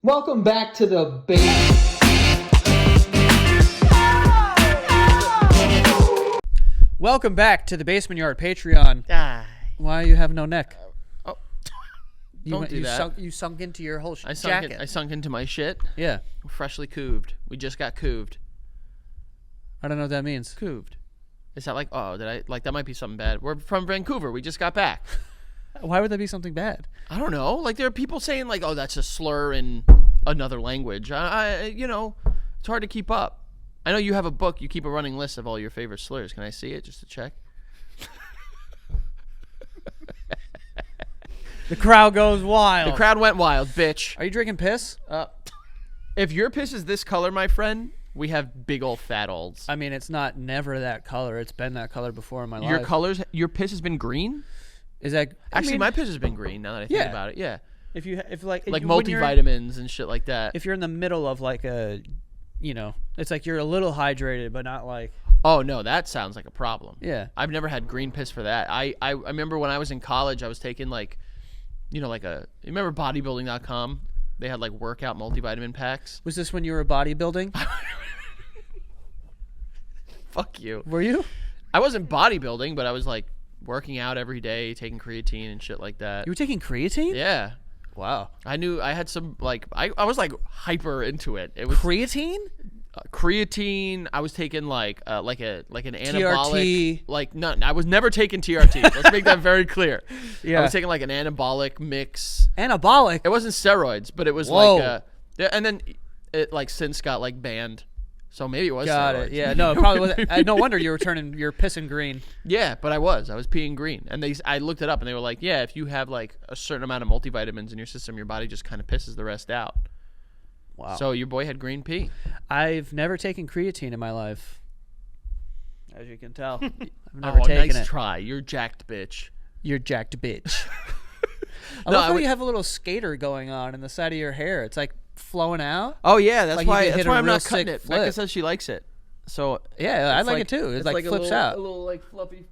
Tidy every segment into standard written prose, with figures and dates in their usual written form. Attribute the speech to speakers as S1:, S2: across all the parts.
S1: Welcome back to the base.
S2: Welcome back to the Basement Yard Patreon.
S3: Die.
S2: Why you have no neck?
S3: Oh,
S2: You
S3: don't
S2: went-
S3: do
S2: you
S3: that.
S2: You sunk into your whole
S3: I
S2: jacket.
S3: sunk into my shit.
S2: Yeah,
S3: Freshly cooved. We just got cooved.
S2: I don't know what that means.
S3: Cooved. Is that like? Oh, did I like that? Might be something bad. We're from Vancouver. We just got back.
S2: Why would that be something bad?
S3: I don't know. Like there are people saying like, oh, that's a slur in another language. You know, it's hard to keep up. I know you have a book. You keep a running list of all your favorite slurs. Can I see it just to check?
S2: The crowd goes wild.
S3: The crowd went wild, bitch.
S2: Are you drinking piss?
S3: If your piss is this color, my friend, we have big old fat olds.
S2: I mean, it's not never that color. It's been that color before in my
S3: Your
S2: life.
S3: colors, your piss has been green.
S2: Is that
S3: Actually, my piss has been green. Now that I think
S2: Yeah.
S3: about it, yeah,
S2: if
S3: like
S2: when you're-
S3: multivitamins and shit like that.
S2: If you're in the middle of like a, it's like you're a little hydrated, but not like.
S3: Oh no, that sounds like a problem.
S2: Yeah.
S3: I've never had green piss for that. I remember when I was in college, I was taking like, you remember bodybuilding.com? They had like workout multivitamin packs.
S2: Was this when you were bodybuilding?
S3: Fuck you.
S2: Were you?
S3: I wasn't bodybuilding, but I was like working out every day, taking creatine and shit like that.
S2: You were taking creatine?
S3: Yeah.
S2: Wow.
S3: I knew I had some like I was like hyper into it. It was
S2: Creatine?
S3: creatine. I was taking like an anabolic.
S2: TRT.
S3: Like no, I was never taking TRT. Let's make that very clear.
S2: Yeah.
S3: I was taking like an anabolic mix.
S2: Anabolic.
S3: It wasn't steroids, but it was
S2: Whoa.
S3: like and then it like since got like banned. So maybe it was
S2: Got
S3: steroids.
S2: it. Yeah. No, it probably wasn't. No wonder you were you're pissing green.
S3: Yeah, but I was peeing green, and I looked it up, and they were like, yeah, if you have like a certain amount of multivitamins in your system, your body just kind of pisses the rest out.
S2: Wow.
S3: So your boy had green pee.
S2: I've never taken creatine in my life. As you can tell. I've never taken
S3: nice
S2: it.
S3: try. You're jacked, bitch.
S2: You're jacked bitch. I
S3: No,
S2: love
S3: I
S2: how
S3: would-
S2: you have a little skater going on in the side of your hair. It's like flowing out.
S3: Oh yeah, that's
S2: Like you
S3: why.
S2: could
S3: That's
S2: hit a
S3: why I'm
S2: real
S3: not cutting
S2: sick
S3: it.
S2: flip.
S3: Becca says she likes it. So
S2: Yeah, I
S3: it's
S2: like it too. It
S3: it's
S2: like
S3: a
S2: flips
S3: little,
S2: out.
S3: A little like fluffy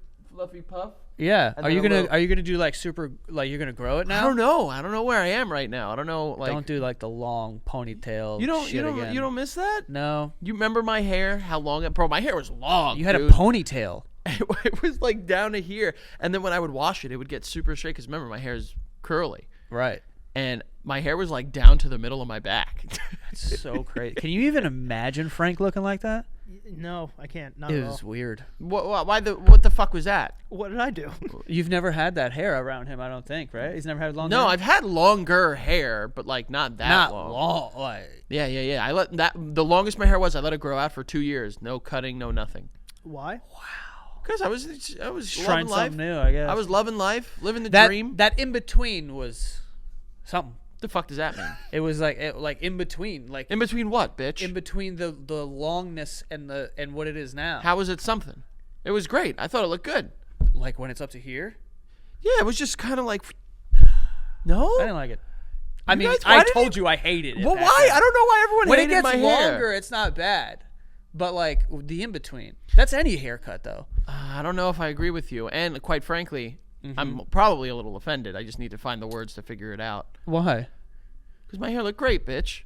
S3: puff.
S2: Yeah.
S3: and
S2: Are
S3: then
S2: you
S3: a
S2: gonna
S3: little-
S2: Are you gonna do like super like you're gonna grow it now?
S3: I don't know. I don't know where I am right now. I don't know. Like
S2: Don't do like the long ponytail.
S3: you don't
S2: shit again.
S3: you don't miss that.
S2: No.
S3: You remember my hair? How long it? Bro, my hair was long.
S2: You had
S3: dude.
S2: a ponytail.
S3: It was like down to here, and then when I would wash it, it would get super straight. Because remember, my hair is curly,
S2: Right.
S3: and my hair was like down to the middle of my back.
S2: It's so crazy. Can you even imagine Frank looking like that?
S4: No, I can't. Not
S2: It
S4: at all.
S2: was weird.
S3: What the fuck was that?
S4: What did I do?
S2: You've never had that hair around him, I don't think, right? He's never had long
S3: No,
S2: hair?
S3: I've had longer hair, but like not that
S2: Not
S3: long.
S2: long. Like,
S3: Yeah. I let that the longest my hair was. I let it grow out for 2 years. No cutting, no nothing.
S4: Why?
S3: Because I was
S2: trying
S3: loving life.
S2: something new, I guess.
S3: I was loving life, living the
S2: that
S3: dream.
S2: that in between was something.
S3: The fuck does that mean?
S2: It was like in between, like
S3: In between what, bitch?
S2: in between the longness and what it is now.
S3: How was it something? It was great. I thought it looked good.
S2: Like when it's up to here?
S3: Yeah, it was just kind of like. No.
S2: I didn't like it. I mean,
S3: guys- why
S2: I
S3: did
S2: told
S3: you-
S2: you I hated it.
S3: Well,
S2: back
S3: why?
S2: then.
S3: I don't know why everyone
S2: When it
S3: hated
S2: gets
S3: my
S2: longer,
S3: hair.
S2: it's not bad. But like the in between, that's any haircut though.
S3: I don't know if I agree with you, and quite frankly, I'm probably a little offended. I just need to find the words to figure it out.
S2: Why?
S3: Because my hair looked great, bitch.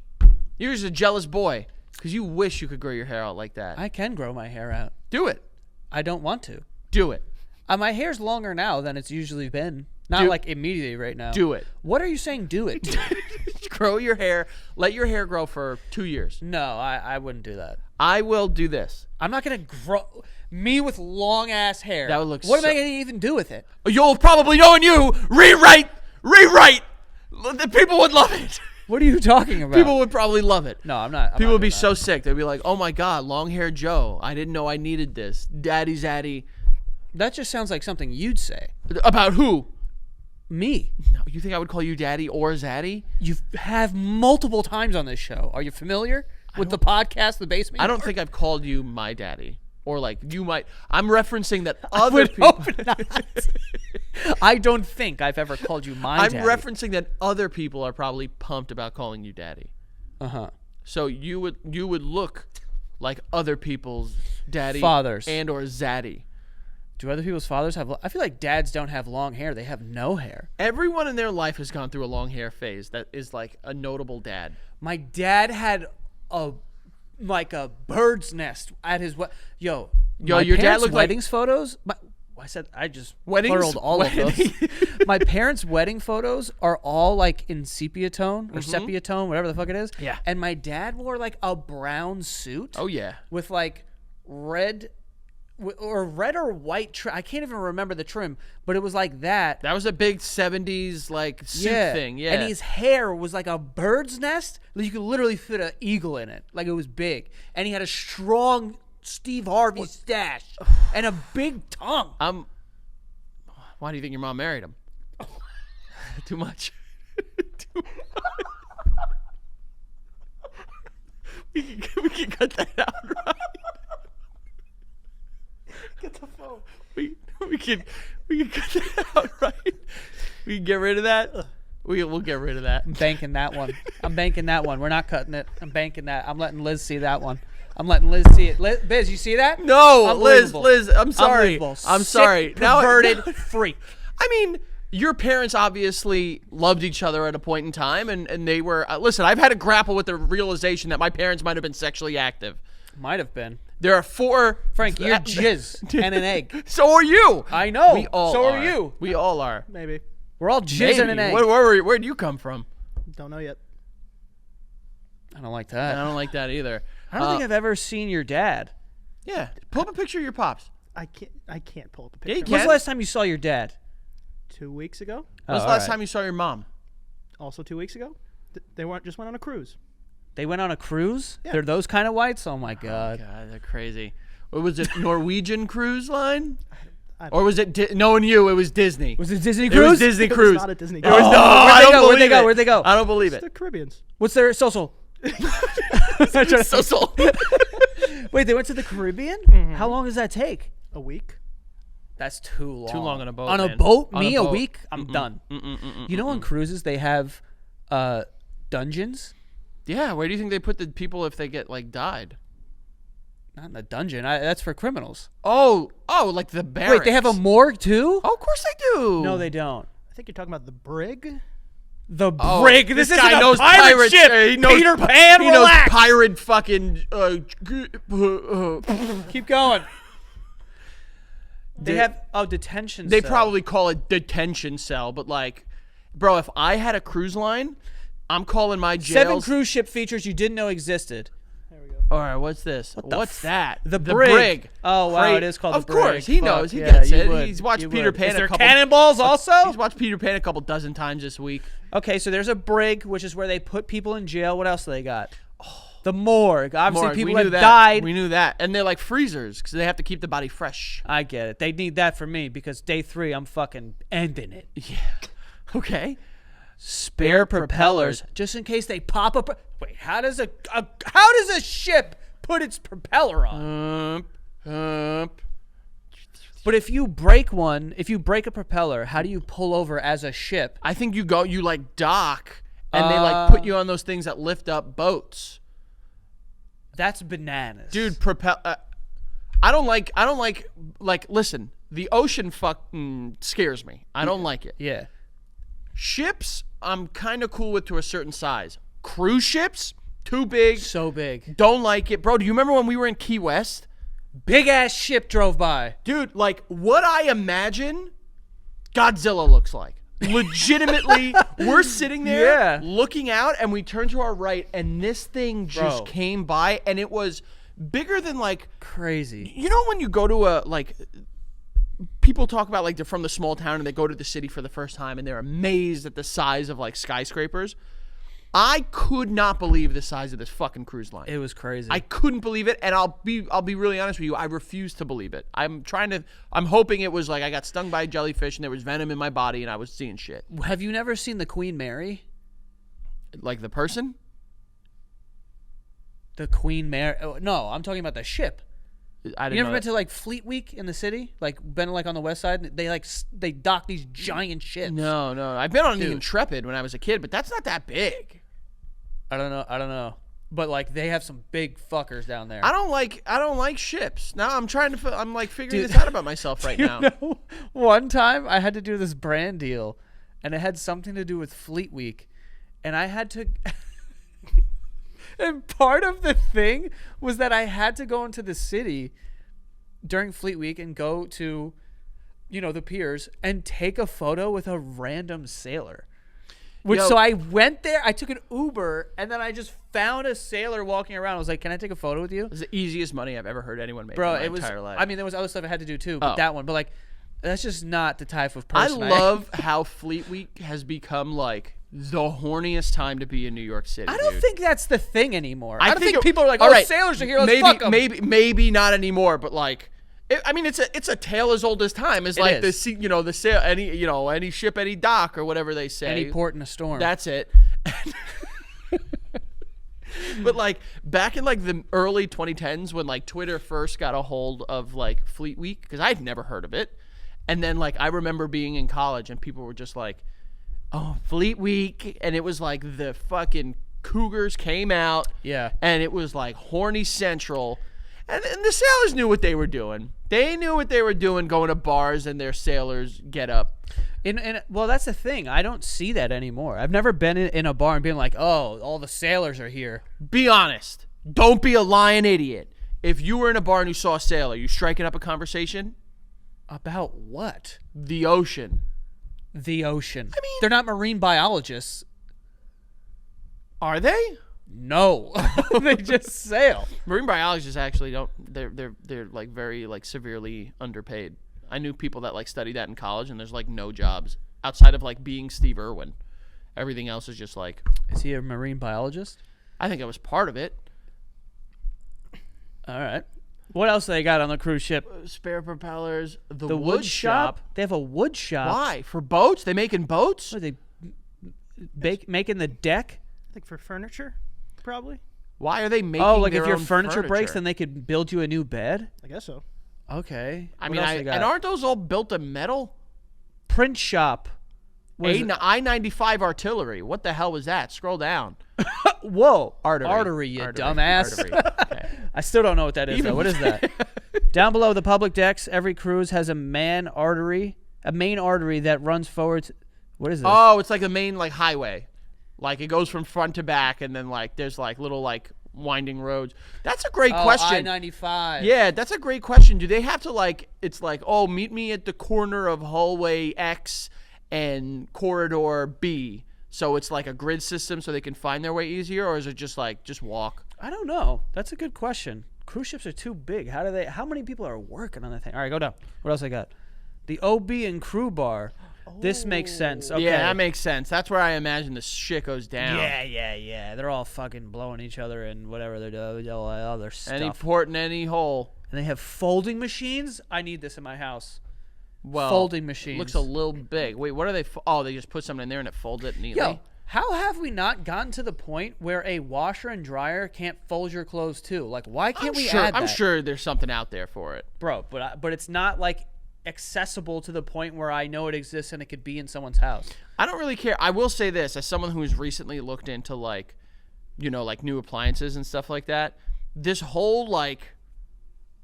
S3: You're just a jealous boy. Because you wish you could grow your hair out like that.
S2: I can grow my hair out.
S3: Do it.
S2: I don't want to.
S3: Do it.
S2: My hair's longer now than it's usually been. Not
S3: Do-
S2: like immediately right now.
S3: Do it.
S2: What are you saying? Do it. to?
S3: Grow your hair. Let your hair grow for 2 years.
S2: No, I wouldn't do that.
S3: I will do this.
S2: I'm not gonna grow me with long ass hair.
S3: That would look
S2: What am I
S3: so-
S2: gonna even do with it?
S3: You'll probably know and you rewrite. The people would love it.
S2: What are you talking about?
S3: People would probably love it.
S2: No, I'm not.
S3: People would be so sick. They'd be like, "Oh my god, long hair Joe! I didn't know I needed this." Daddy Zaddy.
S2: That just sounds like something you'd say.
S3: About who?
S2: Me.
S3: No, you think I would call you Daddy or Zaddy?
S2: You have multiple times on this show. Are you familiar with the podcast, The Basement?
S3: I don't
S2: Yard?
S3: think I've called you my daddy. Or like you might. I'm referencing that other
S2: would
S3: people.
S2: hope not. I don't think I've ever called you my
S3: I'm
S2: daddy.
S3: referencing that other people are probably pumped about calling you daddy.
S2: Uh-huh.
S3: So you would look like other people's daddy
S2: Fathers.
S3: and or zaddy.
S2: Do other people's fathers have? I feel like dads don't have long hair. They have no hair.
S3: Everyone in their life has gone through a long hair phase. That is like a notable dad.
S2: My dad had a bird's nest at his
S3: Yo,
S2: my
S3: your dad
S2: parents'
S3: looked like-
S2: weddings photos. I just
S3: Weddings?
S2: pluraled all of those.
S3: Wedding-
S2: My parents' wedding photos are all like in sepia tone or sepia tone, whatever the fuck it is.
S3: Yeah.
S2: And my dad wore like a brown suit.
S3: Oh yeah.
S2: With like red or white trim. I can't even remember the trim, but it was like that.
S3: That was a big 70s like suit thing. Yeah.
S2: And his hair was like a bird's nest. You could literally fit an eagle in it. Like it was big. And he had a strong Steve Harvey stash and a big tongue.
S3: Why do you think your mom married him? Too much. Too much. We can cut that out, right?
S4: Get the phone.
S3: We can cut that out, right? We can get rid of that. We'll get rid of that.
S2: I'm banking that one. I'm banking that one. We're not cutting it. I'm banking that. I'm letting Liz see that one. I'm letting Liz see it. Biz, you see that?
S3: No, Liz,
S2: Unbelievable.
S3: I'm sorry.
S2: Unbelievable.
S3: I'm
S2: Sick,
S3: sorry.
S2: Perverted freak.
S3: I mean, your parents obviously loved each other at a point in time, and they were. Listen, I've had to grapple with the realization that my parents might have been sexually active.
S2: Might have been.
S3: There are 4.
S2: Frank, you're jizz and an egg.
S3: So are you.
S2: I know.
S3: We all
S2: so
S3: are.
S2: are you.
S3: We all are.
S4: Maybe.
S2: We're all jizz and an
S3: Maybe.
S2: egg.
S3: Where'd you come from?
S4: Don't know yet.
S2: I don't like
S3: I
S2: that.
S3: don't like that either.
S2: I don't think I've ever seen your dad.
S3: Yeah, pull up a picture of your pops.
S4: I can't pull up a
S3: Yeah, you
S4: picture.
S3: can.
S2: When's the last time you saw your dad?
S4: 2 weeks ago.
S3: When was the last time you saw your mom?
S4: Also 2 weeks ago. They just went on a cruise.
S2: They went on a cruise?
S4: Yeah.
S2: They're those kind of whites? Oh, my God.
S3: God, they're crazy. What was it, Norwegian Cruise Line?
S4: I don't
S3: Or was it, knowing you, it was Disney?
S2: Was it Disney
S3: It
S2: Cruise?
S3: was Disney
S4: It was
S3: Cruise.
S4: not a Disney
S3: It was
S4: cruise.
S3: no,
S2: Where'd
S3: I
S2: they
S3: don't
S2: go? Where'd they
S3: believe
S2: go?
S3: it.
S2: Where'd they go?
S3: I don't believe
S4: It's
S3: it.
S4: the Caribbeans.
S2: What's their social?
S3: So.
S2: Wait, they went to the Caribbean? How long does that take?
S4: A week.
S2: That's too long.
S3: Too long on a boat,
S2: On a
S3: man.
S2: boat?
S3: On
S2: Me,
S3: a
S2: a
S3: boat.
S2: week? I'm done. You know on cruises they have dungeons?
S3: Yeah, where do you think they put the people if they get like died?
S2: Not in the dungeon. That's for criminals.
S3: Oh, like the barracks.
S2: Wait, they have a morgue too?
S3: Oh, of course they do.
S2: No, they don't.
S4: I think you're talking about the brig.
S2: The
S3: Oh,
S2: brig. This
S3: guy
S2: isn't
S3: knows
S2: a pirate
S3: pirates.
S2: ship.
S3: He knows
S2: Peter Pan,
S3: He knows
S2: relax.
S3: pirate fucking.
S2: Keep going. They
S3: They-
S2: have detention.
S3: They
S2: cell.
S3: probably call it detention cell, but like, bro, if I had a cruise line, I'm calling my jails.
S2: 7 cruise ship features you didn't know existed.
S4: There we go.
S3: All right, what's this?
S2: the
S3: What's that?
S2: The brig. Oh wow,
S3: Freight-
S2: it is called
S3: Of
S2: the brig.
S3: course, he
S2: Fuck,
S3: knows. He
S2: yeah,
S3: gets
S2: you
S3: it.
S2: would.
S3: He's watched
S2: You
S3: Peter
S2: would.
S3: Pan
S2: Is
S3: a
S2: there
S3: couple.
S2: cannonballs also?
S3: He's watched Peter Pan a couple dozen times this week.
S2: Okay, so there's a brig, which is where they put people in jail. What else do they got? The morgue. Obviously,
S3: Mark,
S2: people
S3: we knew
S2: have
S3: that.
S2: died.
S3: We knew that, and they're like freezers because they have to keep the body fresh.
S2: I get it. They need that for me because day 3, I'm fucking ending it.
S3: Yeah. Okay.
S2: Spare propellers, just in case they pop up. Wait, how does a ship put its propeller on? But if you break a propeller, how do you pull over as a ship?
S3: I think you like dock, and they like put you on those things that lift up boats.
S2: That's bananas,
S3: Dude, I don't like listen, the ocean fucking scares me. I don't like it.
S2: Yeah.
S3: Ships, I'm kind of cool with to a certain size. Cruise ships, too big.
S2: So big.
S3: Don't like it. Bro, do you remember when we were in Key West?
S2: Big ass ship drove by.
S3: Dude, like what I imagine Godzilla looks like. Legitimately, we're sitting there
S2: Yeah.
S3: looking out, and we turn to our right, and this thing just
S2: Bro.
S3: came by, and it was bigger than like,
S2: Crazy.
S3: you know when you go to a like people talk about like they're from the small town and they go to the city for the first time and they're amazed at the size of like skyscrapers. I could not believe the size of this fucking cruise line.
S2: It was crazy.
S3: I couldn't believe it, and I'll be really honest with you. I refuse to believe it. I'm hoping it was like I got stung by a jellyfish and there was venom in my body and I was seeing shit.
S2: Have you never seen the Queen Mary?
S3: Like the person?
S2: The Queen Mary? Oh, no, I'm talking about the ship.
S3: I didn't
S2: You never
S3: know
S2: been
S3: that.
S2: to like Fleet Week in the city? Like been like on the west side? They dock these giant ships.
S3: No. I've been on the
S2: Dude.
S3: Intrepid when I was a kid, but that's not that big.
S2: I don't know. but like they have some big fuckers down there.
S3: I don't like ships. Now I'm trying to. I'm like figuring
S2: Dude,
S3: this out about myself right
S2: You
S3: now.
S2: know, one time I had to do this brand deal, and it had something to do with Fleet Week, and I had to. And part of the thing was that I had to go into the city during Fleet Week and go to, the piers and take a photo with a random sailor. So I went there, I took an Uber, and then I just found a sailor walking around. I was like, "Can I take a photo with you?"
S3: It's the easiest money I've ever heard anyone make
S2: Bro,
S3: in my
S2: it was.
S3: entire life.
S2: I mean, there was other stuff I had to do too, but
S3: Oh.
S2: that one. But like, that's just not the type of
S3: I
S2: person.
S3: love how Fleet Week has become like the horniest time to be in New York City.
S2: I don't
S3: dude.
S2: think that's the thing anymore. I don't think
S3: it-
S2: people are like,
S3: all
S2: "Oh,
S3: right,
S2: sailors are here. Let's
S3: maybe,
S2: fuck 'em."
S3: maybe not anymore, but like, it's a tale as old as time. It's like
S2: is.
S3: the sail, any ship, any dock, or whatever they say.
S2: Any port in a storm.
S3: That's it. But like back in like the early 2010s when like Twitter first got a hold of like Fleet Week, because I'd never heard of it, and then like I remember being in college and people were just like, "Oh, Fleet Week," and it was like the fucking Cougars came out,
S2: Yeah.
S3: and it was like horny central, and the sailors knew what they were doing. They knew what they were doing, going to bars and their sailors get up.
S2: Well, that's the thing. I don't see that anymore. I've never been in a bar and been like, "Oh, all the sailors are here."
S3: Be honest. Don't be a lying idiot. If you were in a bar and you saw a sailor, you striking up a conversation?
S2: About what?
S3: The ocean.
S2: The ocean.
S3: I mean-
S2: they're not marine biologists.
S3: Are they?
S2: No, they just sail.
S3: Marine biologists actually don't. They're like very like severely underpaid. I knew people that like study that in college, and there's like no jobs outside of like being Steve Irwin. Everything else is just like.
S2: Is he a marine biologist?
S3: I think I was part of it.
S2: All right. What else they got on the cruise ship?
S3: Spare propellers.
S2: The wood shop. They have a wood shop.
S3: Why? For boats? They making boats?
S2: What are they making the deck?
S4: I think for furniture, probably.
S3: Why are they making?
S2: Oh, like
S3: their
S2: if your
S3: own
S2: furniture breaks, then they could build you a new bed.
S4: I guess so.
S2: Okay.
S3: I
S2: What
S3: mean,
S2: else they got?
S3: and aren't those all built of metal?
S2: Print shop. What is it?
S3: I-95 artillery. What the hell was that? Scroll down.
S2: Whoa.
S3: Artery,
S2: you
S3: artery,
S2: dumbass.
S3: artery. Okay.
S2: I still don't know what that is, though. What is that? Down below the public decks, every cruise has a main artery that runs forward. What is this?
S3: Oh, it's like a main like highway. Like it goes from front to back, and then like there's like little like winding roads. That's a great question.
S2: I-95.
S3: Yeah, that's a great question. Do they have to like? It's like, oh, meet me at the corner of hallway X and corridor B. So it's like a grid system, so they can find their way easier, or is it just like just walk?
S2: I don't know. That's a good question. Cruise ships are too big. How many people are working on that thing? All right, go down. What else I got? The OB and crew bar. This makes sense. Okay.
S3: Yeah, that makes sense. That's where I imagine the shit goes down.
S2: Yeah. They're all fucking blowing each other and whatever they're doing, all that other stuff.
S3: Any port in any hole.
S2: And they have folding machines. I need this in my house.
S3: Well,
S2: Folding machines.
S3: Looks a little big. Wait, what are they? Oh, they just put something in there and it folds it neatly.
S2: Yo, how have we not gotten to the point where a washer and dryer can't fold your clothes too? Like, why can't we add that?
S3: I'm sure there's something out there for it.
S2: Bro, but it's not like accessible to the point where I know it exists and it could be in someone's house.
S3: I don't really care. I will say this, as someone who's recently looked into like, like new appliances and stuff like that. This whole like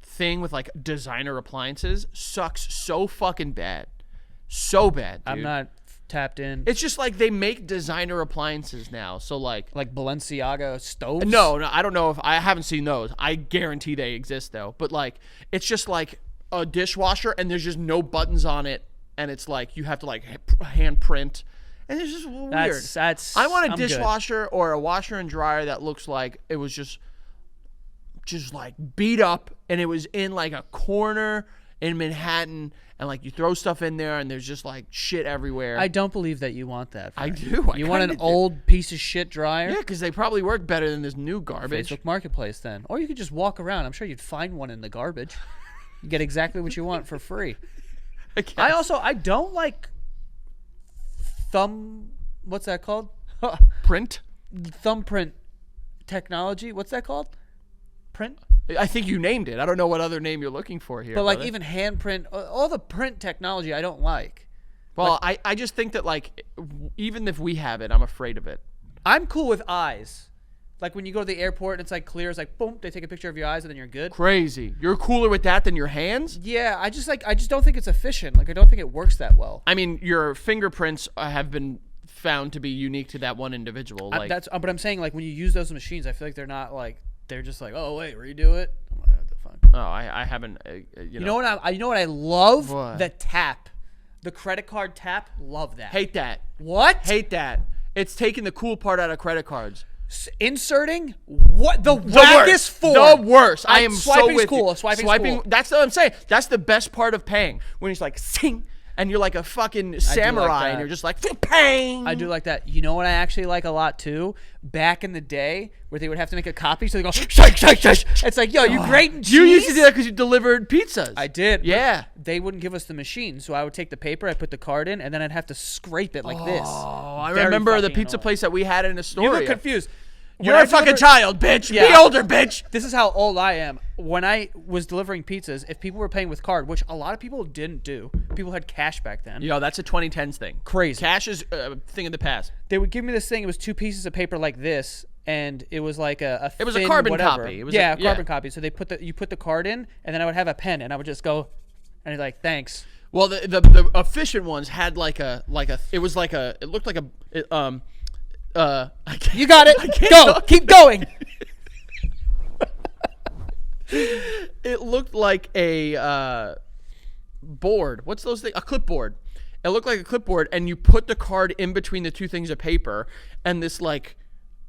S3: thing with like designer appliances sucks so fucking bad. So bad, dude.
S2: I'm not tapped in.
S3: It's just like they make designer appliances now. So like
S2: Balenciaga stoves?
S3: No, I don't know if I haven't seen those. I guarantee they exist though. But like it's just like a dishwasher and there's just no buttons on it and it's like you have to like hand print and it's just weird. I want a
S2: I'm good.
S3: dishwasher or a washer and dryer that looks like it was just like beat up and it was in like a corner in Manhattan and like you throw stuff in there and there's just like shit everywhere.
S2: I don't believe that you want that.
S3: I
S2: Frank.
S3: do.
S2: You want an
S3: kinda do.
S2: old piece of shit dryer?
S3: Yeah, because they probably work better than this new garbage.
S2: Facebook Marketplace then. Or you could just walk around. I'm sure you'd find one in the garbage. You get exactly what you want for free. I don't like what's that called?
S3: Print?
S2: Thumbprint technology. What's that called? Print?
S3: I think you named it. I don't know what other name you're looking for here.
S2: But like
S3: brother.
S2: even handprint, all the print technology I don't like.
S3: Well, I just think that like even if we have it, I'm afraid of it.
S2: I'm cool with eyes. Like when you go to the airport and it's like clear, it's like boom, they take a picture of your eyes and then you're good.
S3: Crazy. You're cooler with that than your hands?
S2: Yeah, I just don't think it's efficient. Like I don't think it works that well.
S3: I mean, your fingerprints have been found to be unique to that one individual. Like,
S2: But I'm saying like when you use those machines, I feel like they're not like they're just like, oh wait, redo it. I'm like, what the fuck?
S3: oh, I haven't.
S2: You know what I love?
S3: What?
S2: The tap, the credit card tap. Love that.
S3: Hate that.
S2: What?
S3: Hate that. It's taking the cool part out of credit cards.
S2: Inserting what the wackest form.
S3: The worst. I am
S2: swiping's
S3: so with
S2: cool.
S3: you.
S2: Swiping's cool.
S3: That's what I'm saying. That's the best part of paying. When it's like sing, and you're like a fucking samurai,
S2: that.
S3: and you're just like pang.
S2: I do like that. You know what I actually like a lot too? Back in the day, where they would have to make a copy, so they go shake, shake, shake. It's like, yo, you grating cheese?
S3: You used to do that because you delivered pizzas.
S2: I did.
S3: Yeah.
S2: They wouldn't give us the machine, so I would take the paper, I put the card in, and then I'd have to scrape it like this.
S3: Oh, I
S2: Very
S3: remember the
S2: fucking
S3: pizza
S2: annoying.
S3: place that we had in Astoria.
S2: You look confused.
S3: You're
S2: When I
S3: a fucking
S2: delivered-
S3: child, bitch. Be
S2: Yeah.
S3: older, bitch.
S2: This is how old I am. When I was delivering pizzas, if people were paying with card, which a lot of people didn't do, people had cash back then.
S3: Yo, that's a 2010s thing.
S2: Crazy.
S3: Cash is a thing of the past.
S2: They would give me this thing. It was 2 pieces of paper like this, and it was like a
S3: It was a
S2: thin
S3: carbon
S2: whatever.
S3: copy. It was
S2: yeah,
S3: a-
S2: a carbon copy. So you put the card in, and then I would have a pen, and I would just go, and he's like, thanks.
S3: Well, the efficient ones had it looked like I can't,
S2: You got it.
S3: can't
S2: Go.
S3: talk.
S2: Keep going.
S3: It looked like a board. What's those things? A clipboard. It looked like a clipboard, and you put the card in between the two things of paper, and this like.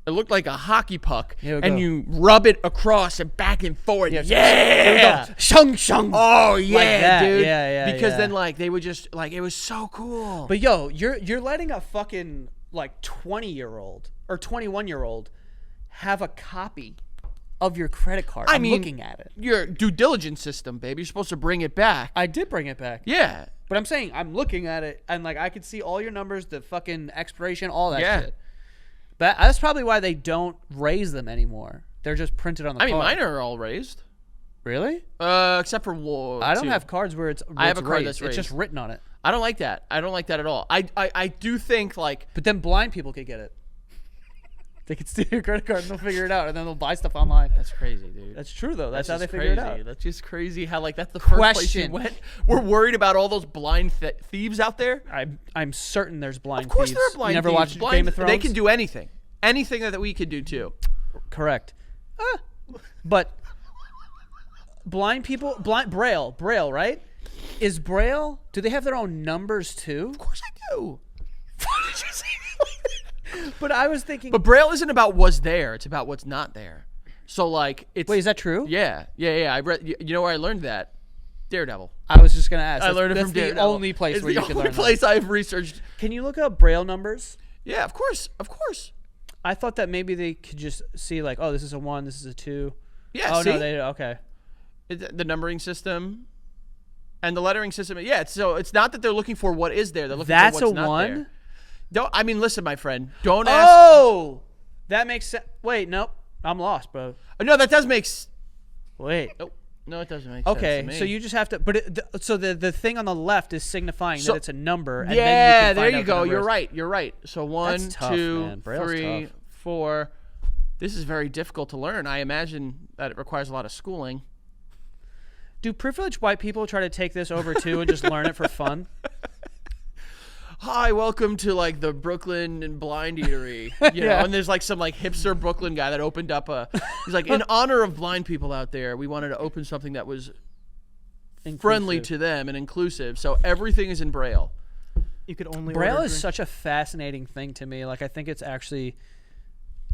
S3: It looked like a hockey puck,
S2: Here we
S3: and
S2: go.
S3: you rub it across and back and forth.
S2: Yeah,
S3: Yeah,
S2: Shung shung.
S3: Oh yeah,
S2: that.
S3: dude.
S2: Yeah,
S3: Because
S2: yeah.
S3: then like they would just like it was so cool.
S2: But yo, you're letting a fucking like 20-year-old or 21-year-old have a copy of your credit card.
S3: I
S2: I'm
S3: mean,
S2: looking at it.
S3: Your due diligence system, baby. You're supposed to bring it back.
S2: I did bring it back.
S3: Yeah.
S2: But I'm saying I'm looking at it and like I could see all your numbers, the fucking expiration, all that
S3: Yeah.
S2: shit. But that's probably why they don't raise them anymore. They're just printed on the
S3: I mean,
S2: card.
S3: mine are all raised.
S2: Really?
S3: Except for
S2: I don't
S3: two.
S2: have cards where it's
S3: I have
S2: it's
S3: a card
S2: raised.
S3: that's
S2: It's just
S3: raised.
S2: written on it.
S3: I don't like that. I don't like that at all. I do think like
S2: But then blind people could get it. They could steal your credit card and they'll figure it out, and then they'll buy stuff online.
S3: that's crazy, dude.
S2: That's true though. That's how they
S3: just
S2: figure it
S3: crazy.
S2: out.
S3: That's just crazy how like that's the first place you
S2: Question.
S3: went. We're worried about all those blind thieves out there.
S2: I'm certain there's blind
S3: Of course
S2: thieves.
S3: there are blind
S2: You never
S3: thieves.
S2: watched
S3: Blind-
S2: Game of Thrones?
S3: They can do anything. Anything that we could do too.
S2: Correct. But blind people, Braille, right? Is Braille? Do they have their own numbers too?
S3: Of course I do.
S2: But I was thinking.
S3: But Braille isn't about what's there. It's about what's not there. So like it's
S2: Wait, is that true?
S3: Yeah. I read. You know where I learned that? Daredevil.
S2: I was just gonna ask.
S3: I learned it
S2: that's
S3: from
S2: the
S3: Daredevil.
S2: only place
S3: It's
S2: where
S3: the
S2: you can
S3: only
S2: learn
S3: place I've researched.
S2: that. Can you look up Braille numbers?
S3: Yeah, of course, of course.
S2: I thought that maybe they could just see like, oh, this is a 1, this is a 2.
S3: Yeah.
S2: Oh
S3: see?
S2: no, they okay.
S3: The numbering system and the lettering system. Yeah. So it's not that they're looking for what is there. They're looking
S2: That's
S3: for
S2: a
S3: what's not
S2: 1.
S3: there. Don't. I mean, listen, my friend. Don't ask.
S2: Oh, that makes sense. Wait, nope, I'm lost, bro.
S3: No, that does make.
S2: Wait.
S3: Oh, no, it doesn't make
S2: Okay,
S3: sense. to me.
S2: so you just have to, but so the thing on the left is signifying
S3: So-
S2: that it's a number. And
S3: Yeah,
S2: then you can
S3: there
S2: find
S3: you
S2: out the
S3: go.
S2: number
S3: You're
S2: is-
S3: right. You're right. So 1,
S2: That's tough,
S3: 2,
S2: man. Braille's
S3: 3,
S2: tough.
S3: 4. This is very difficult to learn. I imagine that it requires a lot of schooling.
S2: Do privileged white people try to take this over too and just learn it for fun?
S3: Hi, welcome to like the Brooklyn and Blind Eatery. You know,
S2: Yeah.
S3: and there's like some like hipster Brooklyn guy that opened up a. He's like, in honor of blind people out there, we wanted to open something that was friendly
S2: Inclusive.
S3: to them and inclusive. So everything is in Braille.
S4: You could only
S2: Braille
S4: order
S2: is
S4: drink-
S2: such a fascinating thing to me. Like I think it's actually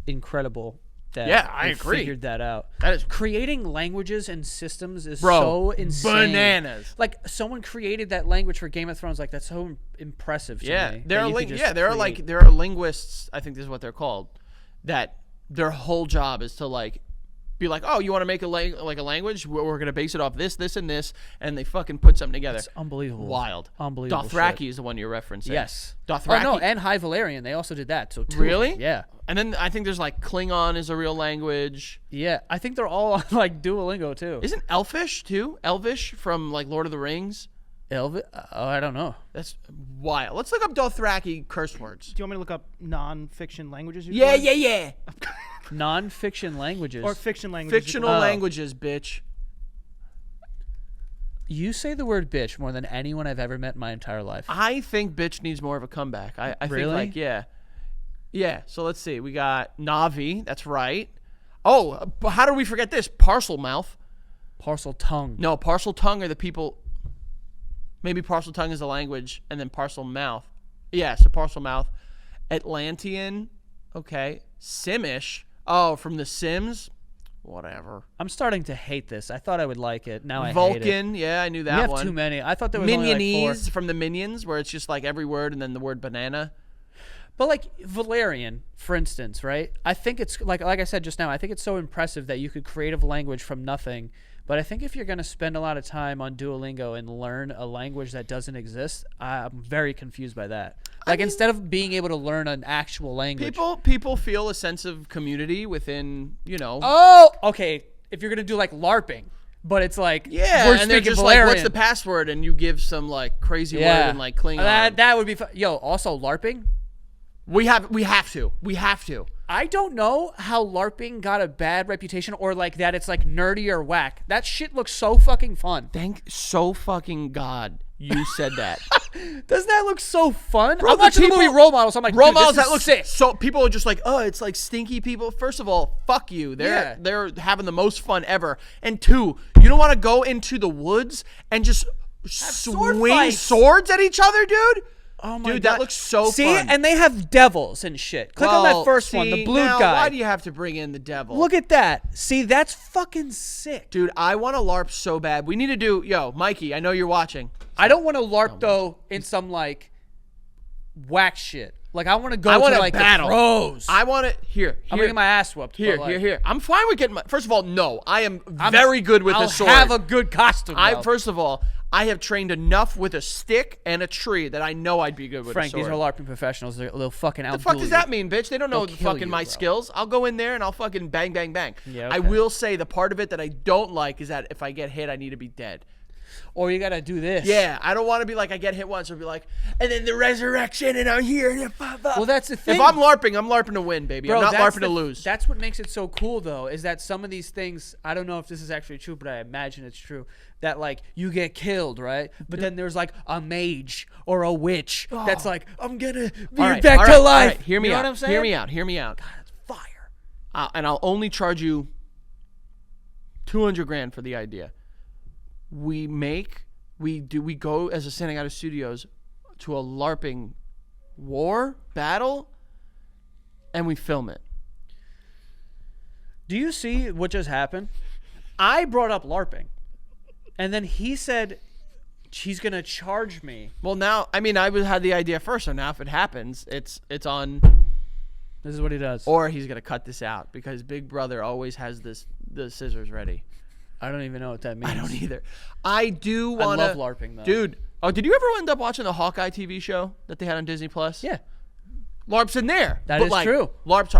S2: incredible that
S3: Yeah, I
S2: they
S3: agree.
S2: figured that out.
S3: That is
S2: Creating languages and systems is
S3: Bro,
S2: so insane.
S3: bananas.
S2: Like someone created that language for Game of Thrones. Like that's so impressive to
S3: Yeah,
S2: me.
S3: there
S2: that
S3: are
S2: you could just
S3: there are
S2: create-
S3: like there are linguists. I think this is what they're called. That their whole job is to like be like, oh, you want to make a like a language? We're gonna base it off this, this, and this, and they fucking put something together.
S2: It's unbelievable.
S3: Wild,
S2: Unbelievable
S3: Dothraki
S2: shit.
S3: is the one you're referencing.
S2: Yes.
S3: Dothraki.
S2: Oh no, and High Valerian. They also did that. So two of
S3: Really?
S2: them. Yeah.
S3: And then I think there's like Klingon is a real language.
S2: Yeah. I think they're all on like Duolingo too.
S3: Isn't Elfish too? Elvish from like Lord of the Rings.
S2: Elvis? Oh, I don't know.
S3: That's wild. Let's look up Dothraki curse words.
S4: Do you want me to look up non-fiction languages?
S3: Yeah, yeah, yeah.
S2: Non-fiction languages.
S4: Or fiction languages.
S3: Fictional languages, bitch.
S2: You say the word bitch more than anyone I've ever met in my entire life.
S3: I think bitch needs more of a comeback. I think
S2: Really?
S3: like yeah. Yeah, so let's see. We got Navi, that's right. Oh, but how do we forget this? Parcel mouth.
S2: Parcel tongue.
S3: No, parcel tongue are the people. Maybe parcel tongue is the language, and then parcel mouth. Yeah, so parcel mouth. Atlantean. Okay. Simish. Oh, from The Sims. Whatever.
S2: I'm starting to hate this. I thought I would like it. Now I hate it.
S3: Vulcan. Yeah, I knew that
S2: We have
S3: one.
S2: too many. I thought there was only like 4.
S3: Minionese from the Minions, where it's just like every word and then the word banana.
S2: But like Valerian, for instance, right? I think it's like I said just now, I think it's so impressive that you could create a language from nothing. But I think if you're going to spend a lot of time on Duolingo and learn a language that doesn't exist, I'm very confused by that. Like instead of being able to learn an actual language.
S3: People feel a sense of community within, you know.
S2: Oh, okay. If you're going to do like LARPing, but it's like
S3: Yeah,
S2: we're
S3: and they're
S2: speaking
S3: just
S2: Valerian.
S3: like, what's the password? And you give some like crazy word in like Klingon.
S2: That would be fun. Yo, also LARPing.
S3: We have to.
S2: I don't know how LARPing got a bad reputation or like that it's like nerdy or whack. That shit looks so fucking fun.
S3: Thank so fucking God you said that.
S2: Doesn't that look so fun?
S3: Bro,
S2: I'm
S3: the
S2: watching the movie
S3: people-
S2: Role Models. I'm like,
S3: Role
S2: dude, this
S3: models
S2: is
S3: that look
S2: sick.
S3: so people are just like, oh, it's like stinky people. First of all, fuck you. They're having the most fun ever. And 2, you don't want to go into the woods and just
S2: sword
S3: swing
S2: fights.
S3: swords at each other, dude.
S2: Oh my
S3: Dude,
S2: God.
S3: that looks so
S2: See,
S3: fun.
S2: and they have devils and shit. Click on that first one, the blue
S3: now,
S2: guy.
S3: Why do you have to bring in the devil?
S2: Look at that. See, that's fucking sick.
S3: Dude, I want to LARP so bad. We need to do, Mikey, I know you're watching.
S2: I don't want to LARP though in some like whack shit. Like I want to go
S3: I want
S2: to
S3: a
S2: like
S3: battle.
S2: the pros.
S3: I want to, here.
S2: I'm gonna get my ass whooped.
S3: Here,
S2: but, like,
S3: here. I'm fine with getting my, first of all, no. I am very good with
S2: I'll
S3: a sword.
S2: have a good costume. though.
S3: First of all, I have trained enough with a stick and a tree that I know I'd be good with
S2: Frank,
S3: a sword.
S2: these are LARPing professionals. They'll fucking out.
S3: The fuck does that mean, bitch? They don't know
S2: They'll kill
S3: fucking
S2: you,
S3: my
S2: bro.
S3: skills. I'll go in there and I'll fucking bang, bang, bang.
S2: Yeah,
S3: I
S2: okay.
S3: will say the part of it that I don't like is that if I get hit, I need to be dead.
S2: Or you gotta do this.
S3: Yeah, I don't want to be like I get hit once or be like, and then the resurrection and I'm here. And
S2: Well, that's the thing.
S3: if I'm LARPing to win, baby.
S2: Bro,
S3: I'm not
S2: that's
S3: LARPing to lose.
S2: That's what makes it so cool, though, is that some of these things, I don't know if this is actually true, but I imagine it's true, that, like, you get killed, right? But then there's, like, a mage or a witch that's like, I'm gonna be
S3: All right,
S2: back
S3: all
S2: to
S3: right,
S2: life.
S3: all right, hear me
S2: you know
S3: out.
S2: what I'm saying?
S3: Hear me out. Hear me out.
S2: That's fire.
S3: And I'll only charge you $200,000 for the idea. We go as a Santa Ana Studios to a LARPing war battle, and we film it.
S2: Do you see what just happened? I brought up LARPing, and then he said he's gonna charge me.
S3: Well, now I had the idea first, so now if it happens, it's on.
S2: This is what he does.
S3: Or he's gonna cut this out because Big Brother always has the scissors ready.
S2: I don't even know what that means.
S3: I don't either. I do want to
S2: love LARPing, though.
S3: dude. Oh, did you ever end up watching the Hawkeye TV show that they had on Disney Plus?
S2: Yeah.
S3: LARP's in there.
S2: That
S3: But
S2: is
S3: like,
S2: true.
S3: LARP's.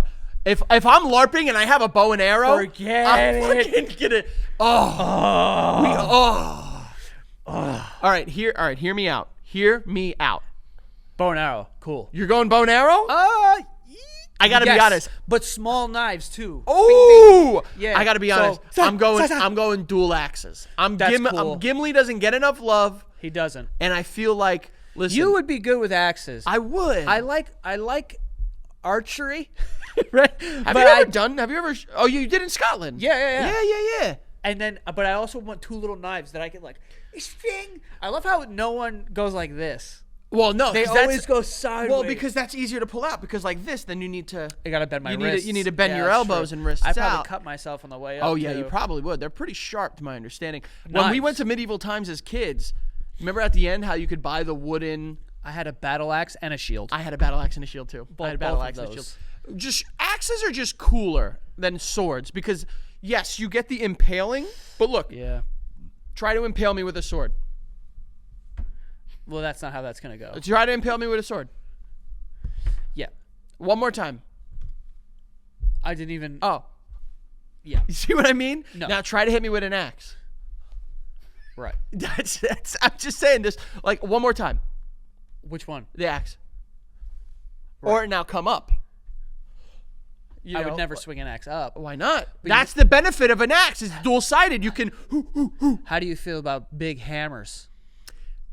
S3: If I'm LARPing and I have a bow and arrow,
S2: Forget
S3: I'm
S2: it.
S3: fucking gonna. All right, hear me out. Hear me out.
S2: Bow and arrow. Cool.
S3: You're going bow and arrow? I gotta be
S2: Yes,
S3: honest.
S2: but small knives too.
S3: Oh,
S2: Yeah,
S3: I gotta be
S2: so-
S3: honest. I'm going dual axes.
S2: That's cool.
S3: Gimli doesn't get enough love,
S2: He doesn't.
S3: and I feel like listen.
S2: You would be good with axes.
S3: I would.
S2: I like archery, right?
S3: Have you ever? Oh, you did in Scotland.
S2: Yeah.
S3: Yeah.
S2: And then, but I also want 2 little knives that I can like. Sting. I love how no one goes like this.
S3: Well, no,
S2: They
S3: 'cause
S2: always go sideways.
S3: Well, because that's easier to pull out. Because like this, then you need to.
S2: I gotta bend my
S3: you
S2: wrists.
S3: need to bend your
S2: that's
S3: elbows
S2: true.
S3: and wrists
S2: I probably
S3: out.
S2: cut myself on the way up.
S3: Oh yeah,
S2: too.
S3: you probably would. They're pretty sharp, to my understanding. When we
S2: Knives.
S3: went to medieval times as kids, remember at the end how you could buy the wooden.
S2: I had a battle axe and a shield.
S3: I had a battle axe and a shield too. I had a battle
S2: both of
S3: axe and a shield.
S2: those.
S3: Just axes are just cooler than swords because yes, you get the impaling, but look,
S2: Yeah.
S3: try to impale me with a sword.
S2: Well, that's not how that's gonna go.
S3: Try to impale me with a sword.
S2: Yeah.
S3: One more time.
S2: I didn't even.
S3: Oh,
S2: Yeah.
S3: you see what I mean?
S2: No.
S3: Now try to hit me with an axe.
S2: Right.
S3: That's. I'm just saying this. Like one more time,
S2: Which one?
S3: the axe. Or now come up. You
S2: I
S3: know,
S2: would never swing an axe up.
S3: Why not? That's the benefit of an axe. It's dual sided. You can.
S2: How do you feel about big hammers?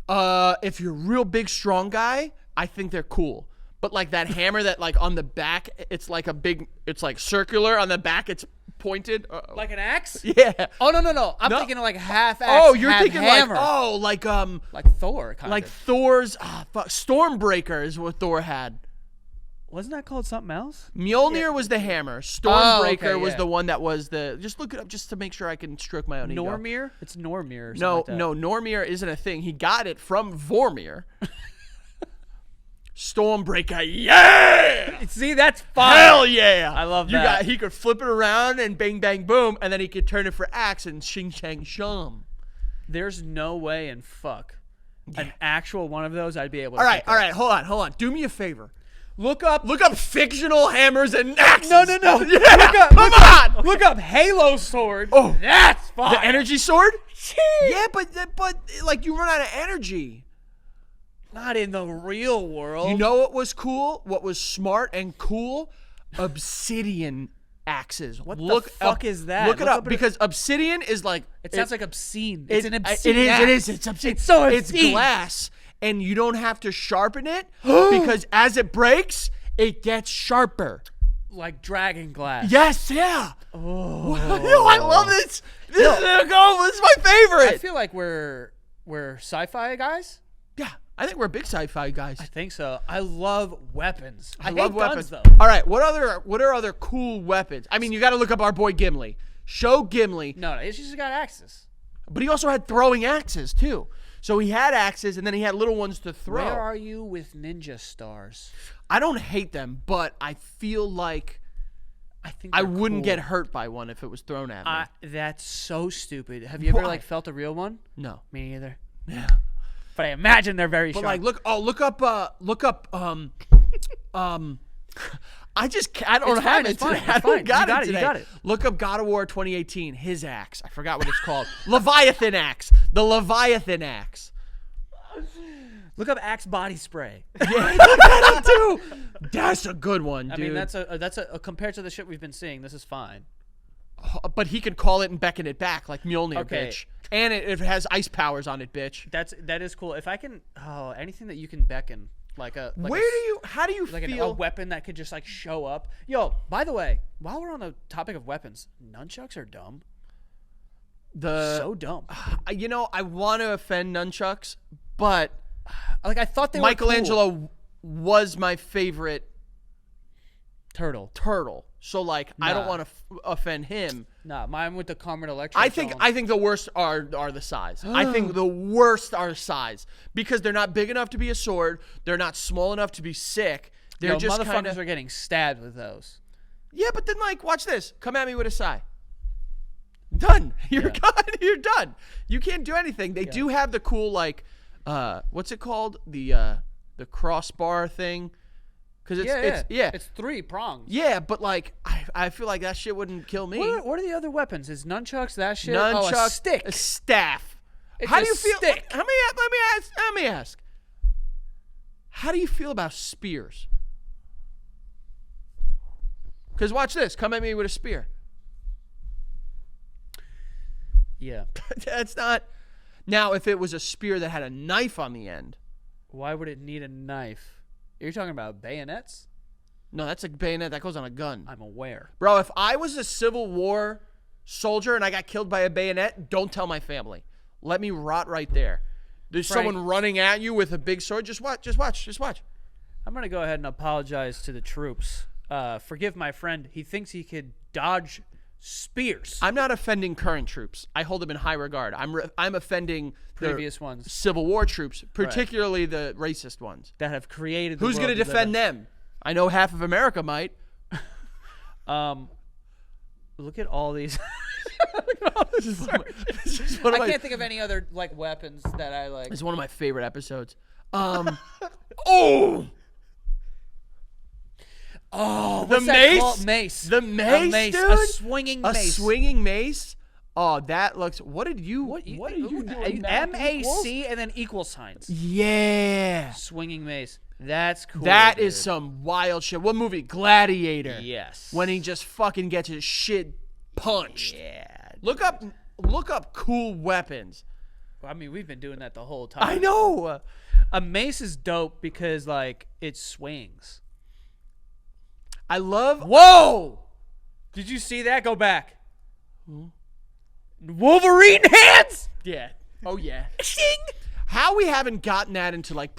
S3: If you're a real big strong guy, I think they're cool. But like that hammer that like on the back, it's like a big. It's like circular on the back. It's pointed. Uh-oh.
S2: Like an axe?
S3: Yeah.
S2: Oh no! I'm
S3: No.
S2: thinking of like half axe.
S3: Oh, you're
S2: half
S3: thinking
S2: hammer.
S3: like
S2: like Thor kind
S3: like
S2: of.
S3: Thor's Stormbreaker is what Thor had.
S2: Wasn't that called something else?
S3: Mjolnir was the hammer. Stormbreaker
S2: okay,
S3: was
S2: yeah.
S3: the one that was the. Just look it up just to make sure I can stroke my own ego.
S2: Normir? It's Normir. Or something
S3: No,
S2: like that.
S3: no, Normir isn't a thing. He got it from Vormir. Stormbreaker, yeah!
S2: See, that's fun.
S3: Hell yeah!
S2: I love
S3: you
S2: that.
S3: He could flip it around and bang, bang, boom, and then he could turn it for axe and shing, shang, shum.
S2: There's no way in fuck an actual one of those I'd be able to.
S3: All right,
S2: pick
S3: all
S2: up.
S3: right, hold on. Do me a favor.
S2: Look up.
S3: Look up fictional hammers and axes.
S2: No.
S3: Yeah,
S2: Look up. Look up Halo sword.
S3: Oh.
S2: That's fun.
S3: The energy sword? Yeah, but like you run out of energy.
S2: Not in the real world.
S3: You know what was cool? What was smart and cool? Obsidian axes.
S2: What the
S3: Look
S2: fuck
S3: up,
S2: is that?
S3: Look it
S2: Look
S3: up
S2: up
S3: because obsidian is like
S2: it sounds like obscene. It's an obscene.
S3: It is.
S2: axe.
S3: It's obscene.
S2: It's so
S3: It's
S2: obscene.
S3: glass, and you don't have to sharpen it because as it breaks, it gets sharper.
S2: Like dragon glass.
S3: Yes, yeah. Oh, yo, I love this. This is my favorite.
S2: I feel like we're sci-fi guys.
S3: Yeah, I think we're big sci-fi guys.
S2: I think so. I love weapons. I
S3: love
S2: hate
S3: weapons.
S2: guns though.
S3: All right, what are other cool weapons? I mean, you got to look up our boy Gimli. Show Gimli,
S2: No, it's just got axes.
S3: but he also had throwing axes too. So he had axes, and then he had little ones to throw.
S2: Where are you with ninja stars?
S3: I don't hate them, but I feel like
S2: I think
S3: I
S2: they're
S3: wouldn't
S2: cool.
S3: get hurt by one if it was thrown at me.
S2: That's so stupid. Have you ever
S3: Why?
S2: like felt a real one?
S3: No.
S2: Me neither.
S3: Yeah.
S2: But I imagine they're very
S3: But
S2: sharp.
S3: like, look up. I don't
S2: It's
S3: have
S2: fine,
S3: it
S2: it's fine,
S3: today.
S2: it's
S3: I don't
S2: fine.
S3: got
S2: You
S3: it
S2: got it, you
S3: today.
S2: got it.
S3: Look up God of War 2018. His axe. I forgot what it's called. Leviathan axe. The Leviathan axe.
S2: Look up Axe body spray.
S3: Yeah, look that up too. That's a good one, dude.
S2: I mean, that's a compared to the shit we've been seeing. This is fine.
S3: But he could call it and beckon it back like Mjolnir,
S2: Okay.
S3: bitch. And it has ice powers on it, bitch.
S2: That is cool. If I can, anything that you can beckon, like a like
S3: How do you
S2: like a
S3: feel?
S2: weapon that could just like show up. Yo, by the way, while we're on the topic of weapons, nunchucks are dumb. So dumb.
S3: You know, I want to offend nunchucks, but
S2: Like I thought they were
S3: Michelangelo
S2: cool.
S3: was my favorite
S2: turtle.
S3: turtle. So like, I don't
S2: Nah.
S3: want to offend him.
S2: Nah, mine with the Carmen Electra.
S3: I think the worst are the size. I think the worst are size because they're not big enough to be a sword. They're not small enough to be sick. They're just
S2: motherfuckers
S3: kind of
S2: are getting stabbed with those.
S3: yeah. But then like, watch this. Come at me with a sai. Done. You're done. You're done. You can't do anything. They do have the cool like, what's it called? The crossbar thing. Because
S2: It's 3 prongs.
S3: yeah, but like I feel like that shit wouldn't kill me.
S2: What are the other weapons? Is nunchucks that shit?
S3: Nunchuck,
S2: Oh, a stick.
S3: a staff.
S2: It's
S3: How
S2: a
S3: do you feel?
S2: stick.
S3: Let me ask. How do you feel about spears? Because watch this. Come at me with a spear.
S2: Yeah.
S3: That's not. Now, if it was a spear that had a knife on the end,
S2: Why would it need a knife? You're talking about bayonets?
S3: no, that's a bayonet that goes on a gun.
S2: I'm aware.
S3: Bro, if I was a Civil War soldier and I got killed by a bayonet, don't tell my family. Let me rot right there. There's
S2: Frank.
S3: someone running at you with a big sword. Just watch. Just watch. Just watch.
S2: I'm going to go ahead and apologize to the troops. Forgive my friend. He thinks he could dodge spears.
S3: I'm not offending current troops. I hold them in high regard. I'm offending the
S2: Previous ones
S3: Civil War troops, particularly the racist ones.
S2: that have created the
S3: Who's
S2: going to
S3: defend them? I know half of America might.
S2: Look at all these.
S3: This is one of
S2: I
S3: my-
S2: can't think of any other like weapons that I like.
S3: This is one of my favorite episodes.
S2: Oh,
S3: the
S2: what's that
S3: mace?
S2: called? Mace.
S3: The mace,
S2: a mace.
S3: dude?
S2: A swinging
S3: A
S2: mace.
S3: swinging mace. Oh, that looks. What are you doing?
S2: MAC and then equal signs.
S3: Yeah.
S2: Swinging mace. That's cool.
S3: That is
S2: dude.
S3: some wild shit. What movie? Gladiator.
S2: Yes.
S3: When he just fucking gets his shit punched.
S2: Yeah.
S3: Look up cool weapons.
S2: I mean, we've been doing that the whole time.
S3: I know.
S2: A mace is dope because like it swings.
S3: I love.
S2: Whoa! Did you see that? Go back. Wolverine hands.
S3: Yeah. Oh yeah.
S2: Shing.
S3: How we haven't gotten that into like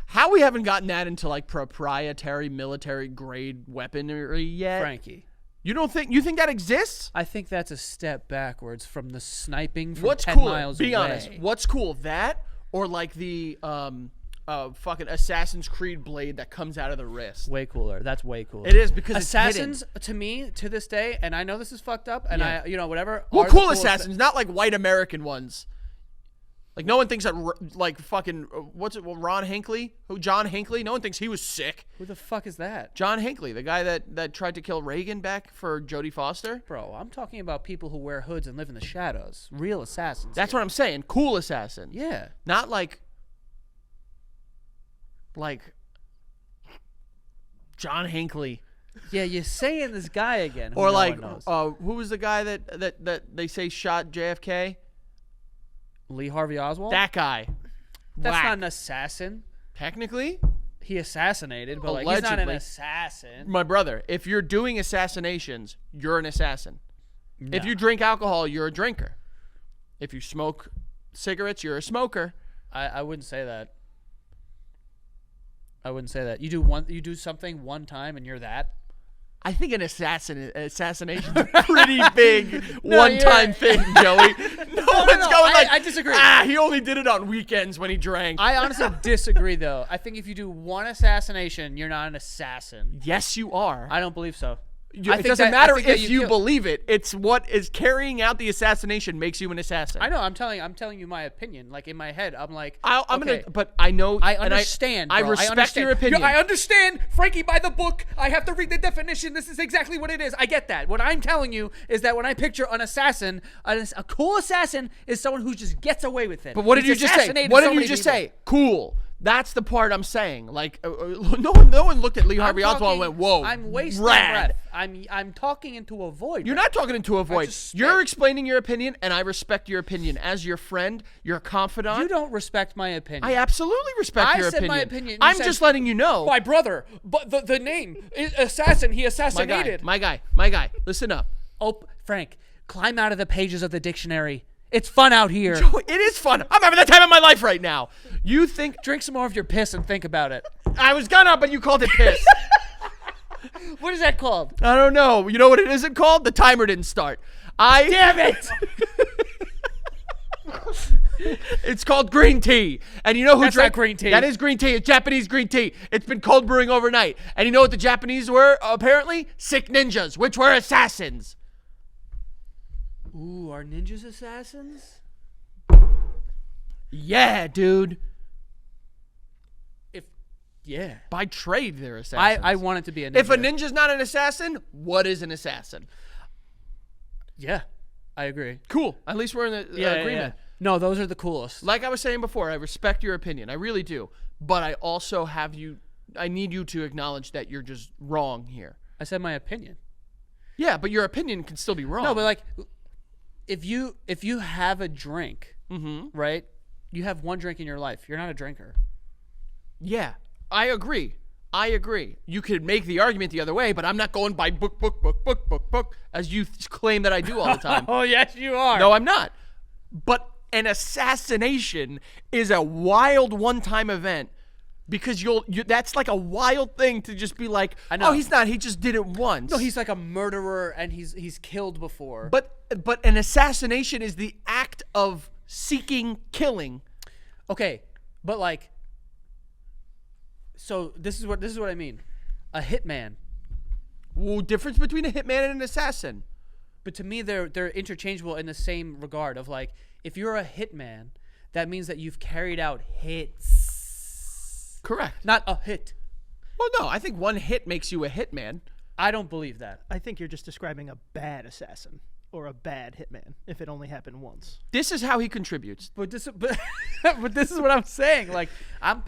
S3: How we haven't gotten that into like proprietary military grade weaponry yet?
S2: Frankie.
S3: You think that exists?
S2: I think that's a step backwards from the sniping from
S3: What's
S2: 10
S3: cooler?
S2: miles
S3: Be
S2: away.
S3: honest. What's cool? That or like the fucking Assassin's Creed blade that comes out of the wrist?
S2: Way cooler. That's way cooler.
S3: It is because
S2: Assassins,
S3: it's hidden.
S2: to me, to this day, and I know this is fucked up, and
S3: Yeah.
S2: whatever.
S3: Well,
S2: are the
S3: cool
S2: coolest-
S3: assassins, not like white American ones. Like no one thinks that like fucking Ron Hinckley, John Hinckley. No one thinks he was sick.
S2: Who the fuck is that?
S3: John Hinckley, the guy that tried to kill Reagan back for Jodie Foster.
S2: Bro, I'm talking about people who wear hoods and live in the shadows. Real assassins.
S3: That's what I'm saying. Cool assassins.
S2: Yeah.
S3: Not like John Hinckley.
S2: Yeah, you're saying this guy again. Who
S3: Or
S2: no
S3: like
S2: one knows.
S3: who was the guy that they say shot JFK?
S2: Lee Harvey Oswald?
S3: That guy.
S2: That's
S3: Whack.
S2: not an assassin.
S3: Technically,
S2: He assassinated, but like, he's not an
S3: Allegedly.
S2: assassin.
S3: my brother, if you're doing assassinations, you're an assassin. If you drink alcohol, you're a drinker. If you smoke cigarettes, you're a smoker.
S2: I wouldn't say that. I wouldn't say that. You do something one time and you're that.
S3: I think an assassination is a pretty big
S2: No,
S3: one-time
S2: you're-
S3: thing, Joey. No one's going like,
S2: I disagree.
S3: he only did it on weekends when he drank.
S2: I honestly disagree, though. I think if you do one assassination, you're not an assassin.
S3: Yes, you are.
S2: I don't believe so.
S3: It
S2: I think
S3: doesn't
S2: that- I
S3: matter
S2: think that
S3: if you
S2: kill-
S3: believe it. It's what is carrying out the assassination makes you an assassin.
S2: I know. I'm telling you my opinion. Like in my head, I'm like,
S3: I'm
S2: okay,
S3: gonna, but I know.
S2: I
S3: and
S2: understand.
S3: I
S2: bro.
S3: respect
S2: understand.
S3: your opinion.
S2: I understand, Frankie. By the book, I have to read the definition. This is exactly what it is. I get that. What I'm telling you is that when I picture an assassin, a cool assassin is someone who just gets away with it.
S3: But what did you
S2: He's
S3: just say?
S2: assassinated
S3: What
S2: so
S3: did you
S2: many
S3: just
S2: people.
S3: say? Cool. That's the part I'm saying. Like, no one looked at Lee Harvey Oswald and went, "Whoa,
S2: I'm wasting
S3: rad."
S2: breath. I'm talking into a void.
S3: You're not talking into a void.
S2: just spit.
S3: You're explaining your opinion, and I respect your opinion as your friend, your confidant.
S2: You don't respect my opinion.
S3: I absolutely respect
S2: I
S3: your
S2: said
S3: opinion.
S2: my opinion. You
S3: I'm
S2: said-
S3: just letting you know.
S2: My brother, but the name assassin. He assassinated.
S3: My guy. Listen up.
S2: Oh, Frank, climb out of the pages of the dictionary. It's fun out here.
S3: It is fun. I'm having the time of my life right now. You think
S2: Drink some more of your piss and think about it.
S3: I was gonna, but you called it piss.
S2: What is that called?
S3: I don't know. You know what it isn't called? The timer didn't start.
S2: Damn it!
S3: It's called green tea. And you know who
S2: That's
S3: drank
S2: not green tea.
S3: That is green tea. It's Japanese green tea. It's been cold brewing overnight. And you know what the Japanese were? Apparently, sick ninjas, which were assassins.
S2: Ooh, are ninjas assassins?
S3: Yeah, dude.
S2: Yeah.
S3: By trade, they're assassins.
S2: I want it to be a ninja.
S3: If a ninja's not an assassin, what is an assassin?
S2: Yeah, I agree.
S3: Cool. At least we're in the agreement.
S2: No, those are the coolest.
S3: Like I was saying before, I respect your opinion. I really do. But I also I need you to acknowledge that you're just wrong here.
S2: I said my opinion.
S3: Yeah, but your opinion can still be wrong.
S2: No, but like, if you have a drink, right? You have one drink in your life. You're not a drinker.
S3: Yeah, I agree. You could make the argument the other way, but I'm not going by book, as you claim that I do all the time.
S2: Oh yes, you are.
S3: No, I'm not. But an assassination is a wild one-time event because that's like a wild thing to just be like,
S2: I know.
S3: oh, he's not. He just did it once.
S2: No, he's like a murderer and he's killed before.
S3: But an assassination is the act of seeking killing.
S2: Okay, but like, so this is what I mean. A hitman.
S3: Well, difference between a hitman and an assassin.
S2: But to me, they're interchangeable in the same regard of like, if you're a hitman, that means that you've carried out hits,
S3: Correct.
S2: not a hit.
S3: Well, no, I think one hit makes you a hitman.
S2: I don't believe that.
S4: I think you're just describing a bad assassin or a bad hitman if it only happened once.
S3: This is how he contributes.
S2: But this is what I'm saying. Like I'm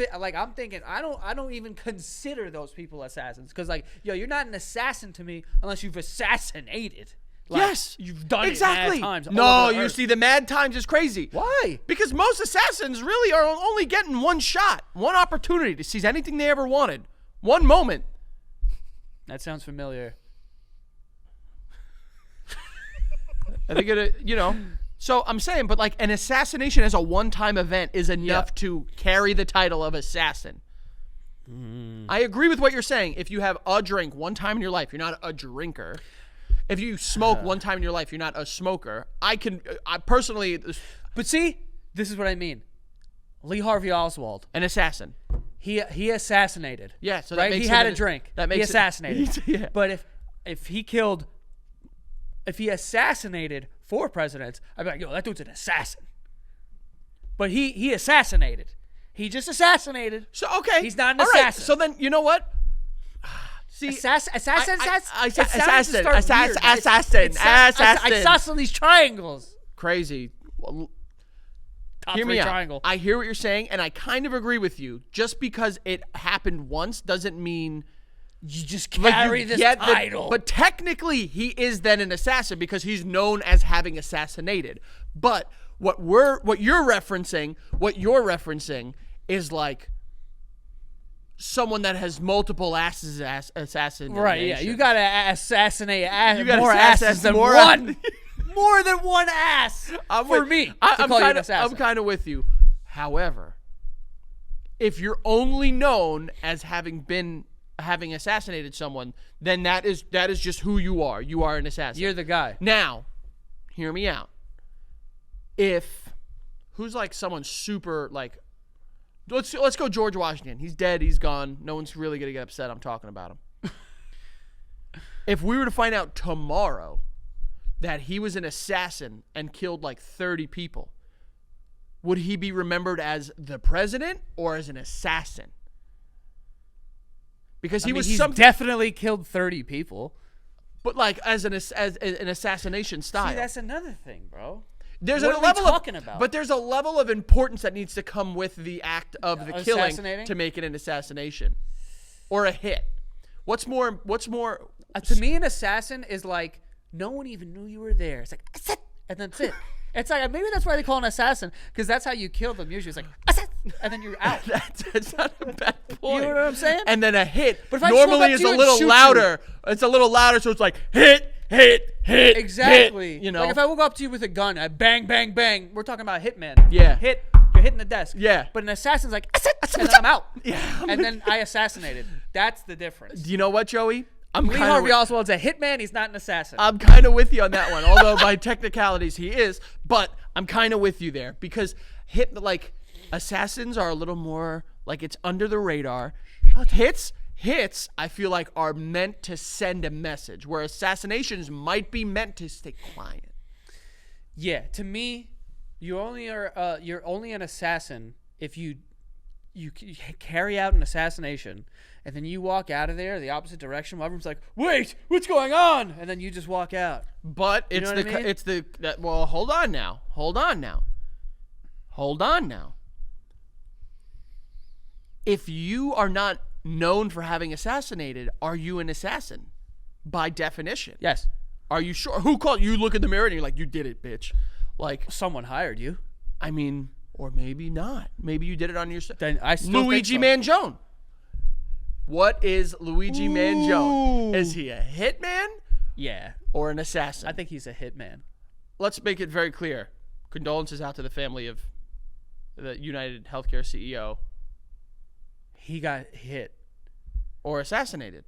S2: thinking I don't even consider those people assassins because like you're not an assassin to me unless you've assassinated. Like,
S3: Yes,
S2: you've done
S3: exactly.
S2: it mad times.
S3: No,
S2: all over
S3: you
S2: Earth.
S3: see, the mad times is crazy.
S2: Why?
S3: Because most assassins really are only getting one shot, one opportunity to seize anything they ever wanted, one moment.
S2: That sounds familiar.
S3: I think So I'm saying, but like an assassination as a one-time event is enough to carry the title of assassin. I agree with what you're saying. If you have a drink one time in your life, you're not a drinker. If you smoke one time in your life, you're not a smoker. I personally,
S2: But see, this is what I mean. Lee Harvey Oswald,
S3: an assassin.
S2: he assassinated.
S3: Yeah, so that
S2: right.
S3: makes
S2: He
S3: him
S2: had
S3: an-
S2: a drink.
S3: that
S2: He
S3: makes it-
S2: assassinated.
S3: Yeah.
S2: But if he assassinated 4 presidents, I'd be like, yo, that dude's an assassin. But he assassinated. He just assassinated.
S3: So okay,
S2: He's not an
S3: All right,
S2: assassin.
S3: So then you know what? See,
S2: Assassin.
S3: assassin,
S2: Assassin.
S3: assassin.
S2: Isosceles triangles.
S3: Crazy. Well,
S2: Top
S3: hear
S2: 3
S3: me out.
S2: triangle.
S3: I hear what you're saying, and I kind of agree with you. Just because it happened once doesn't mean
S2: You just
S3: like,
S2: carry
S3: you
S2: this
S3: get the-
S2: title.
S3: but technically, he is then an assassin because he's known as having assassinated. But what you're referencing is like someone that has multiple assassinated.
S2: right, yeah. You got to assassinate
S3: You gotta
S2: more
S3: assassinate
S2: asses than
S3: more-
S2: one. More than one ass
S3: I'm
S2: for
S3: with-
S2: me to
S3: I'm
S2: call you an
S3: kind of
S2: assassin.
S3: I'm kind of with you. However, if you're only known as having assassinated someone, then that is just who you are. You are an assassin.
S2: You're the guy.
S3: Now, hear me out. Who's like someone super like, let's go George Washington. He's dead. He's gone. No one's really gonna get upset. I'm talking about him. If we were to find out tomorrow that he was an assassin and killed like 30 people, would he be remembered as the president or as an assassin? Because
S2: He's definitely killed 30 people.
S3: but like as an assassination style.
S2: See, that's another thing, bro.
S3: There's
S2: What
S3: a
S2: are we
S3: level
S2: talking
S3: of,
S2: about?
S3: But there's a level of importance that needs to come with the act of the killing
S2: Assassinating?
S3: to make it an assassination or a hit. What's more?
S2: To me, an assassin is like no one even knew you were there. It's like assassin, and that's it. It's like maybe that's why they call an assassin because that's how you kill them. Usually, it's like assassin, and then you're out.
S3: That's not a bad point.
S2: You know what I'm saying?
S3: And then a hit
S2: But if I just walk
S3: normally
S2: up
S3: is
S2: to you
S3: a
S2: and
S3: little
S2: shoot you-
S3: louder. It's a little louder, so it's like hit.
S2: Exactly.
S3: You know.
S2: like if I woke up to you with a gun, I bang, bang, bang. We're talking about hitman.
S3: Yeah.
S2: Hit. You're hitting the desk.
S3: Yeah.
S2: But an assassin's like, and then I'm out.
S3: Yeah.
S2: And then I assassinated. That's the difference.
S3: Do you know what, Joey?
S2: Lee Harvey Oswald's a hitman. He's not an assassin.
S3: I'm kind of with you on that one. Although by technicalities he is, but I'm kind of with you there because assassins are a little more like it's under the radar. Hits I feel like are meant to send a message, where assassinations might be meant to stay quiet.
S2: Yeah, to me, you're only an assassin if you carry out an assassination and then you walk out of there the opposite direction while everyone's like, wait, what's going on? And then you just walk out.
S3: But
S2: You
S3: it's
S2: know what I mean?
S3: well, hold on now. If you are not known for having assassinated, are you an assassin? By definition.
S2: Yes.
S3: Are you sure? Who called you? Look in the mirror and you're like, you did it, bitch. Like,
S2: Someone hired you.
S3: I mean, or maybe not. Maybe you did it on yourself.
S2: Then I still
S3: Luigi
S2: think so.
S3: Mangione. What is Luigi Mangione? Is he a hitman
S2: Yeah.
S3: or an assassin?
S2: I think he's a hitman.
S3: Let's make it very clear. Condolences out to the family of the United Healthcare CEO
S2: He got hit.
S3: or assassinated.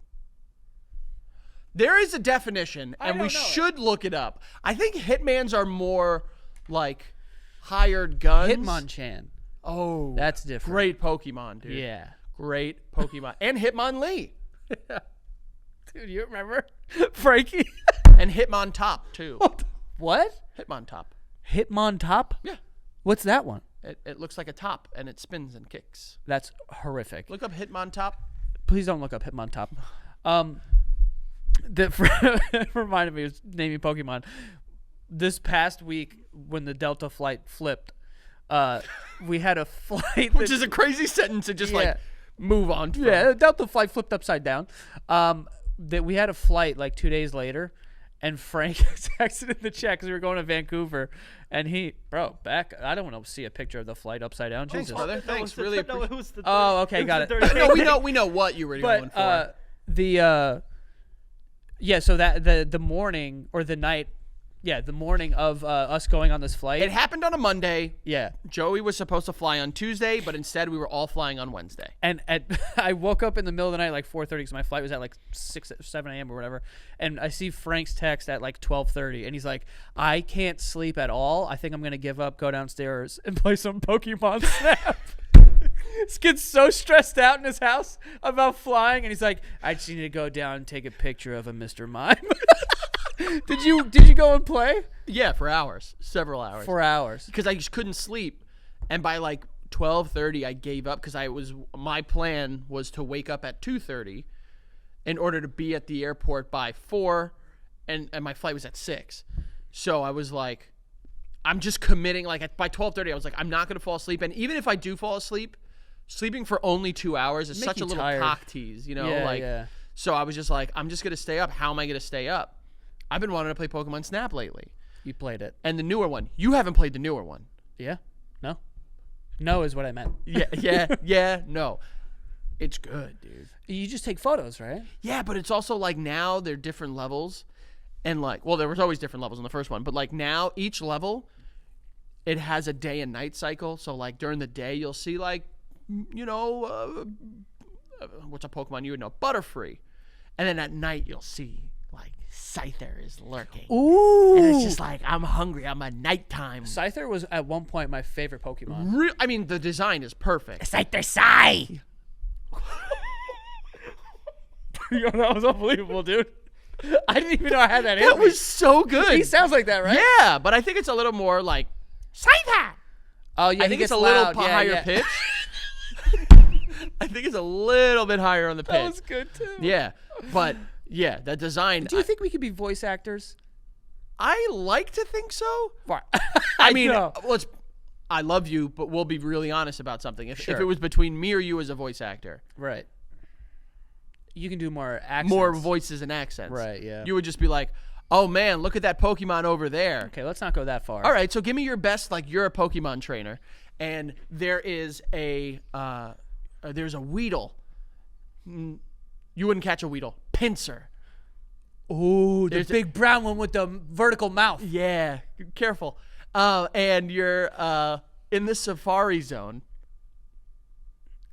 S3: There is a definition, and we
S2: don't know it.
S3: should look it up. I think hitmans are more like hired guns.
S2: Hitmonchan.
S3: Oh,
S2: That's different.
S3: Great Pokemon, dude.
S2: Yeah.
S3: Great Pokemon. And Hitmonlee.
S2: Dude, you remember Frankie?
S3: And Hitmontop, too.
S2: What?
S3: Hitmontop.
S2: Hitmontop?
S3: Yeah.
S2: What's that one?
S3: It looks like a top, and it spins and kicks.
S2: That's horrific.
S3: Look up Hitmontop.
S2: Please don't look up Hitmontop. that reminded me of naming Pokemon. This past week, when the Delta flight flipped, we had a flight,
S3: Which is a crazy sentence to just like move on from.
S2: yeah, the Delta flight flipped upside down. That we had a flight like 2 days later, and Frank texted in the chat because we were going to Vancouver, and back. I don't want to see a picture of the flight upside down.
S3: Thanks,
S2: Jesus.
S3: brother. Thanks. Really
S4: No, it was the
S2: Oh, okay, got it.
S3: No, we know what you were going for.
S2: So that the morning or the night, the morning of us going on this flight.
S3: It happened on a Monday.
S2: Yeah.
S3: Joey was supposed to fly on Tuesday, but instead we were all flying on Wednesday.
S2: And I woke up in the middle of the night like 4:30 because my flight was at like 7 a.m. or whatever. And I see Frank's text at like 12:30, and he's like, "I can't sleep at all. I think I'm gonna give up, go downstairs, and play some Pokemon Snap." This kid's so stressed out in his house about flying, and he's like, "I just need to go down and take a picture of a Mr. Mime." Did you go and play?
S3: Yeah, for hours, several hours.
S2: 4 hours.
S3: Because I just couldn't sleep, and by like 12:30 I gave up because my plan was to wake up at 2:30 in order to be at the airport by 4, and my flight was at 6. So I was like, I'm just committing. Like by 12:30 I was like, I'm not gonna fall asleep, and even if I do fall asleep, sleeping for only 2 hours is
S2: Make
S3: such
S2: you
S3: a little
S2: tired.
S3: cock tease, you know?
S2: Yeah,
S3: like,
S2: yeah.
S3: So I was just like, I'm just gonna stay up. How am I gonna stay up? I've been wanting to play Pokemon Snap lately.
S2: You played it.
S3: And the newer one. You haven't played the newer one.
S2: Yeah? No? No is what I meant.
S3: Yeah, no. It's good, dude.
S2: You just take photos, right?
S3: Yeah, but it's also like now they're different levels. And like, well, there was always different levels in the first one. But like now, each level, it has a day and night cycle. So like during the day, you'll see like, what's a Pokemon you would know? Butterfree. And then at night, you'll see like Scyther is lurking.
S2: Ooh.
S3: And it's just like, I'm hungry. I'm a nighttime.
S2: Scyther was at one point my favorite Pokemon.
S3: I mean, the design is perfect.
S4: Scyther Psy.
S2: Yo, that was unbelievable, dude. I didn't even know I had that in
S3: That
S2: me.
S3: was so good.
S2: He sounds like that, right?
S3: Yeah, but I think it's a little more like Scyther.
S2: Oh, yeah.
S3: I
S2: he
S3: think
S2: gets
S3: it's a little
S2: loud. Yeah,
S3: higher
S2: yeah.
S3: pitch. I think it's a little bit higher on the pitch.
S2: That was good, too.
S3: Yeah, but yeah, that design.
S2: Do you think we could be voice actors?
S3: I like to think so.
S2: I
S3: I mean,
S2: know.
S3: I love you, but we'll be really honest about something. If
S2: Sure.
S3: it was between me or you as a voice actor,
S2: Right. You can do more accents.
S3: more voices and accents.
S2: Right, yeah.
S3: You would just be like, "Oh man, look at that Pokemon over there."
S2: Okay, let's not go that far.
S3: All right, so give me your best. Like you're a Pokemon trainer, and there is there's a Weedle. You wouldn't catch a Weedle. Pinsir.
S2: Ooh, the
S3: There's
S2: big brown one with the vertical mouth.
S3: Yeah, careful. And you're in the Safari Zone,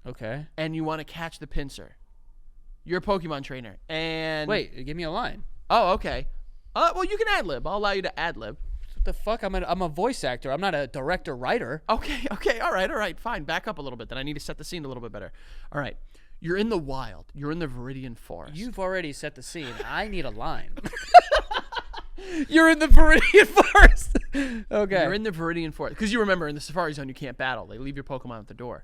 S2: Okay.
S3: and you want to catch the Pinsir. You're a Pokemon trainer, and
S2: Wait, give me a line.
S3: Oh, okay. Well, you can ad lib. I'll allow you to ad lib.
S2: What the fuck? I'm a voice actor. I'm not a director writer.
S3: Okay, all right, fine. Back up a little bit. Then I need to set the scene a little bit better. All right, you're in the wild. You're in the Viridian Forest.
S2: You've already set the scene. I need a line. You're in the Viridian Forest. Okay.
S3: You're in the Viridian Forest because you remember in the Safari Zone you can't battle. They leave your Pokemon at the door.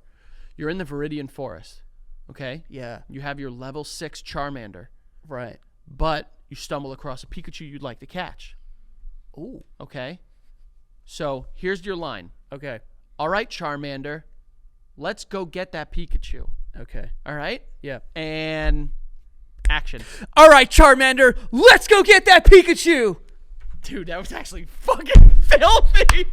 S3: You're in the Viridian Forest. Okay.
S2: Yeah.
S3: You have your level 6 Charmander,
S2: Right.
S3: but you stumble across a Pikachu you'd like to catch.
S2: Ooh.
S3: Okay. So here's your line.
S2: Okay.
S3: All right, Charmander, let's go get that Pikachu.
S2: Okay.
S3: All right.
S2: Yeah.
S3: And action.
S2: All right, Charmander, let's go get that Pikachu.
S3: Dude, that was actually fucking filthy.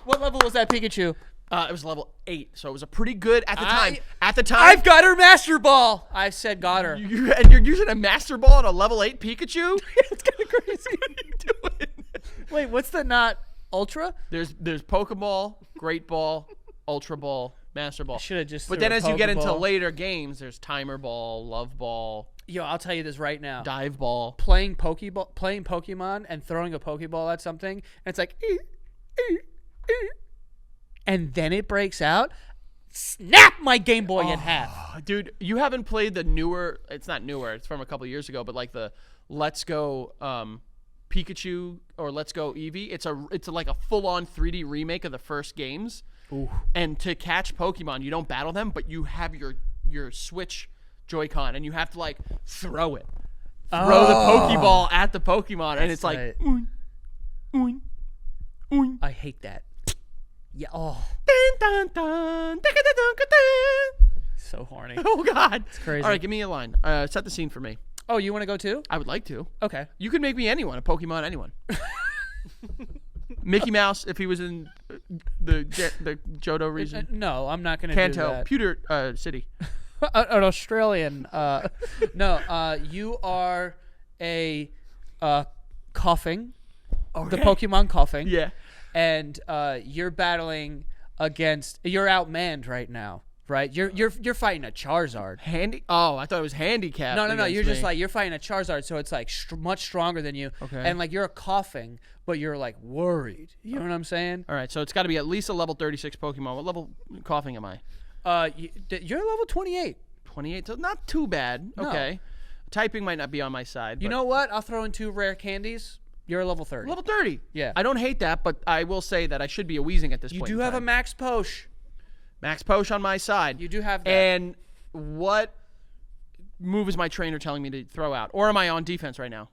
S2: What level was that Pikachu?
S3: It was level 8, so it was a pretty good at the time.
S2: I've got her Master Ball. I said got her.
S3: And you're using a Master Ball on a level 8 Pikachu?
S2: It's kind of crazy.
S3: What are you doing?
S2: Wait, what's the not Ultra?
S3: There's Pokeball, Great Ball, Ultra Ball, Master Ball.
S2: Should have just.
S3: But
S2: threw
S3: then
S2: a
S3: as you get into
S2: Pokeball.
S3: later games, there's Timer Ball, Love Ball,
S2: Yo, I'll tell you this right now.
S3: Dive Ball.
S2: Playing Pokemon and throwing a Pokeball at something, and it's like, and then it breaks out. Snap my Game Boy in half.
S3: Dude, you haven't played the newer, it's not newer, it's from a couple years ago, but like the Let's Go Pikachu or Let's Go Eevee. It's like a full-on 3D remake of the first games.
S2: Ooh.
S3: And to catch Pokemon, you don't battle them, but you have your Switch Joy-Con and you have to like throw it. throw the Pokeball at the Pokemon, and it's like,
S2: right.
S3: oink, oink, oink.
S2: I hate that. Yeah. Oh,
S3: Dun, dun, dun, dun, dun, dun, dun.
S2: so horny.
S3: Oh God! It's
S2: crazy.
S3: All right, give me a line. Set the scene for me.
S2: Oh, you want to go too?
S3: I would like to.
S2: Okay.
S3: You could make me anyone, a Pokemon, anyone. Mickey Mouse, if he was in the Johto region.
S2: No, I'm not gonna do
S3: Kanto,
S2: that.
S3: Pewter City.
S2: An Australian. No, you are a coughing. The Pokemon coughing.
S3: Yeah.
S2: And you're battling against. You're outmanned right now, right? You're fighting a Charizard.
S3: Handy? Oh, I thought it was handicapped.
S2: No.
S3: against
S2: You're just
S3: me.
S2: like you're fighting a Charizard, so it's like much stronger than you.
S3: Okay.
S2: And like you're coughing, but you're like worried. You know what I'm saying?
S3: All right, so it's got to be at least a level 36 Pokemon. What level coughing am I?
S2: You're level 28.
S3: 28, so not too bad.
S2: No.
S3: Okay. Typing might not be on my side.
S2: You
S3: but
S2: know what? I'll throw in 2 rare candies. You're a level 30.
S3: level 30.
S2: Yeah.
S3: I don't hate that, but I will say that I should be a Weezing at this
S2: You
S3: point.
S2: do
S3: in
S2: have a
S3: time.
S2: Max Posh.
S3: Max Posh on my side.
S2: You do have that.
S3: And what move is my trainer telling me to throw out? Or am I on defense right now?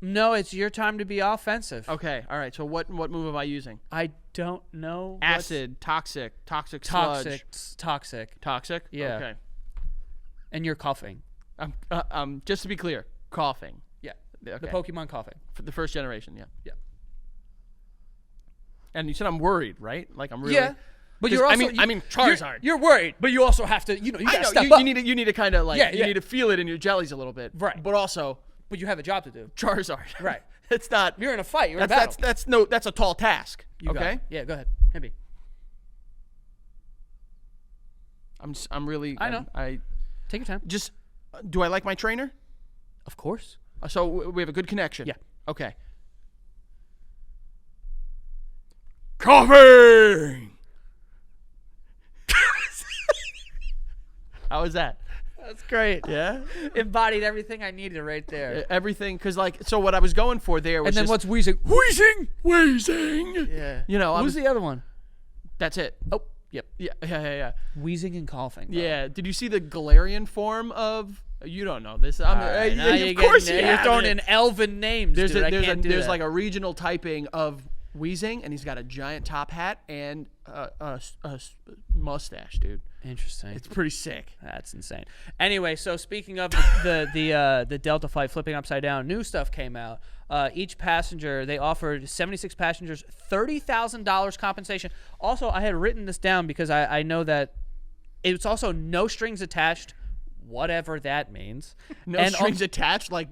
S2: No, it's your time to be offensive.
S3: Okay. All right. So what move am I using?
S2: I don't know.
S3: Acid, toxic sludge.
S2: Toxic.
S3: Toxic?
S2: Yeah.
S3: Okay.
S2: And you're coughing.
S3: Just to be clear, coughing.
S2: Yeah.
S3: Okay.
S2: The Pokemon coughing.
S3: For the first generation, yeah.
S2: Yeah.
S3: And you said I'm worried, right? Like I'm really.
S2: Yeah. But
S3: 'cause
S2: you're also.
S3: I mean Charizard.
S2: You're worried, but you also have to. You
S3: I
S2: gotta
S3: know,
S2: step up.
S3: you need to kind of like
S2: Yeah,
S3: you
S2: yeah.
S3: need to feel it in your jellies a little bit.
S2: Right.
S3: But also
S2: But you have a job to do.
S3: Charizard.
S2: Right.
S3: It's not.
S2: You're in a fight. You're in a battle.
S3: That's a tall task.
S2: You got
S3: okay.
S2: it. Yeah. Go ahead. Maybe.
S3: I'm really.
S2: I know.
S3: I
S2: Take your time.
S3: just. Do I like my trainer?
S2: Of course.
S3: So we have a good connection.
S2: Yeah.
S3: Okay. Coughing. How was that?
S2: That's great.
S3: Yeah.
S2: Embodied everything I needed right there.
S3: Everything, because like, so what I was going for there was
S2: And then
S3: just,
S2: what's Weezing?
S3: Wheezing.
S2: Yeah.
S3: You know,
S2: Who's the other one?
S3: that's it.
S2: Oh. Yep.
S3: Yeah.
S2: Wheezing and coughing. bro.
S3: Yeah. Did you see the Galarian form of? You don't know this.
S2: All right, now
S3: of course you
S2: you're throwing
S3: haven't.
S2: in elven names.
S3: There's
S2: dude. I
S3: there's
S2: can't do
S3: there's
S2: that.
S3: like a regional typing of Weezing, and he's got a giant top hat and a mustache, dude.
S2: Interesting.
S3: It's pretty sick.
S2: That's insane. Anyway, so speaking of the Delta flight flipping upside down, new stuff came out. Each passenger, they offered 76 passengers $30,000 compensation. Also, I had written this down because I know that it's also no strings attached, whatever that means.
S3: No
S2: And
S3: strings attached. Like,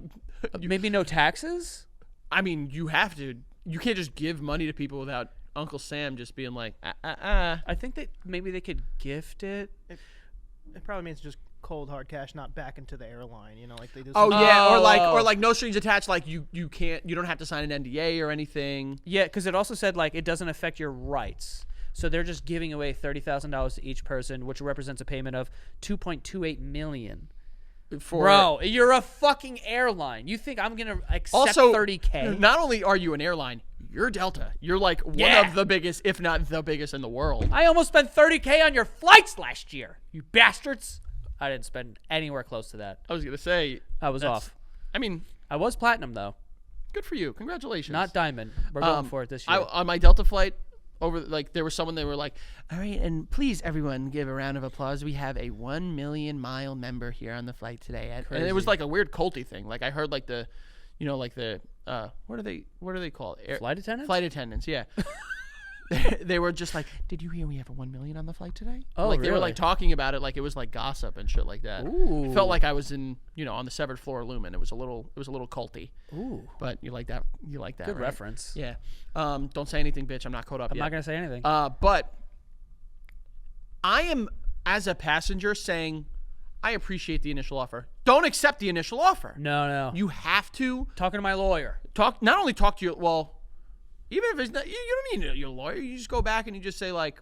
S2: maybe no taxes?
S3: I mean, you have to. You can't just give money to people without Uncle Sam just being like,
S2: I think that maybe they could gift it.
S4: It probably means just cold hard cash, not back into the airline. You know, like they do.
S3: Oh
S4: some-
S3: yeah,
S2: Oh.
S3: or like no strings attached. Like you don't have to sign an NDA or anything.
S2: Yeah, because it also said like it doesn't affect your rights. So they're just giving away $30,000 to each person, which represents a payment of $2.28 million.
S3: For
S2: Bro, you're a fucking airline. You think I'm gonna accept
S3: also
S2: $30K?
S3: Not only are you an airline, you're Delta. You're like one
S2: Yeah.
S3: of the biggest, if not the biggest in the world.
S2: I almost spent $30K on your flights last year. You bastards! I didn't spend anywhere close to that.
S3: I was gonna say
S2: I was
S3: that's-
S2: off.
S3: I mean,
S2: I was platinum though,
S3: good for you. Congratulations.
S2: not diamond. We're going for it this
S3: I,
S2: year.
S3: on my Delta flight, there was someone they were like, all right, and please everyone give a round of applause. We have a 1 million mile member here on the flight today, and it was like a weird culty thing. Like I heard like the, like the what are they called?
S2: Flight attendants?
S3: Flight attendants, yeah. They were just like, did you hear we have a 1 million on the flight today?
S2: Oh,
S3: like they were
S2: really?
S3: like talking about it like it was like gossip and shit like that.
S2: Ooh.
S3: It felt like I was in on the severed floor of Lumen. It was a little culty.
S2: Ooh,
S3: But you like that? You like that?
S2: good
S3: right?
S2: reference.
S3: Yeah. Don't say anything, bitch. I'm not caught up
S2: I'm
S3: yet.
S2: not gonna say anything.
S3: But I am, as a passenger, saying I appreciate the initial offer. Don't accept the initial offer.
S2: no.
S3: You have to
S2: Talking to my lawyer.
S3: not only talk to your, well, even if it's not, you don't need your lawyer. You just go back and you just say like,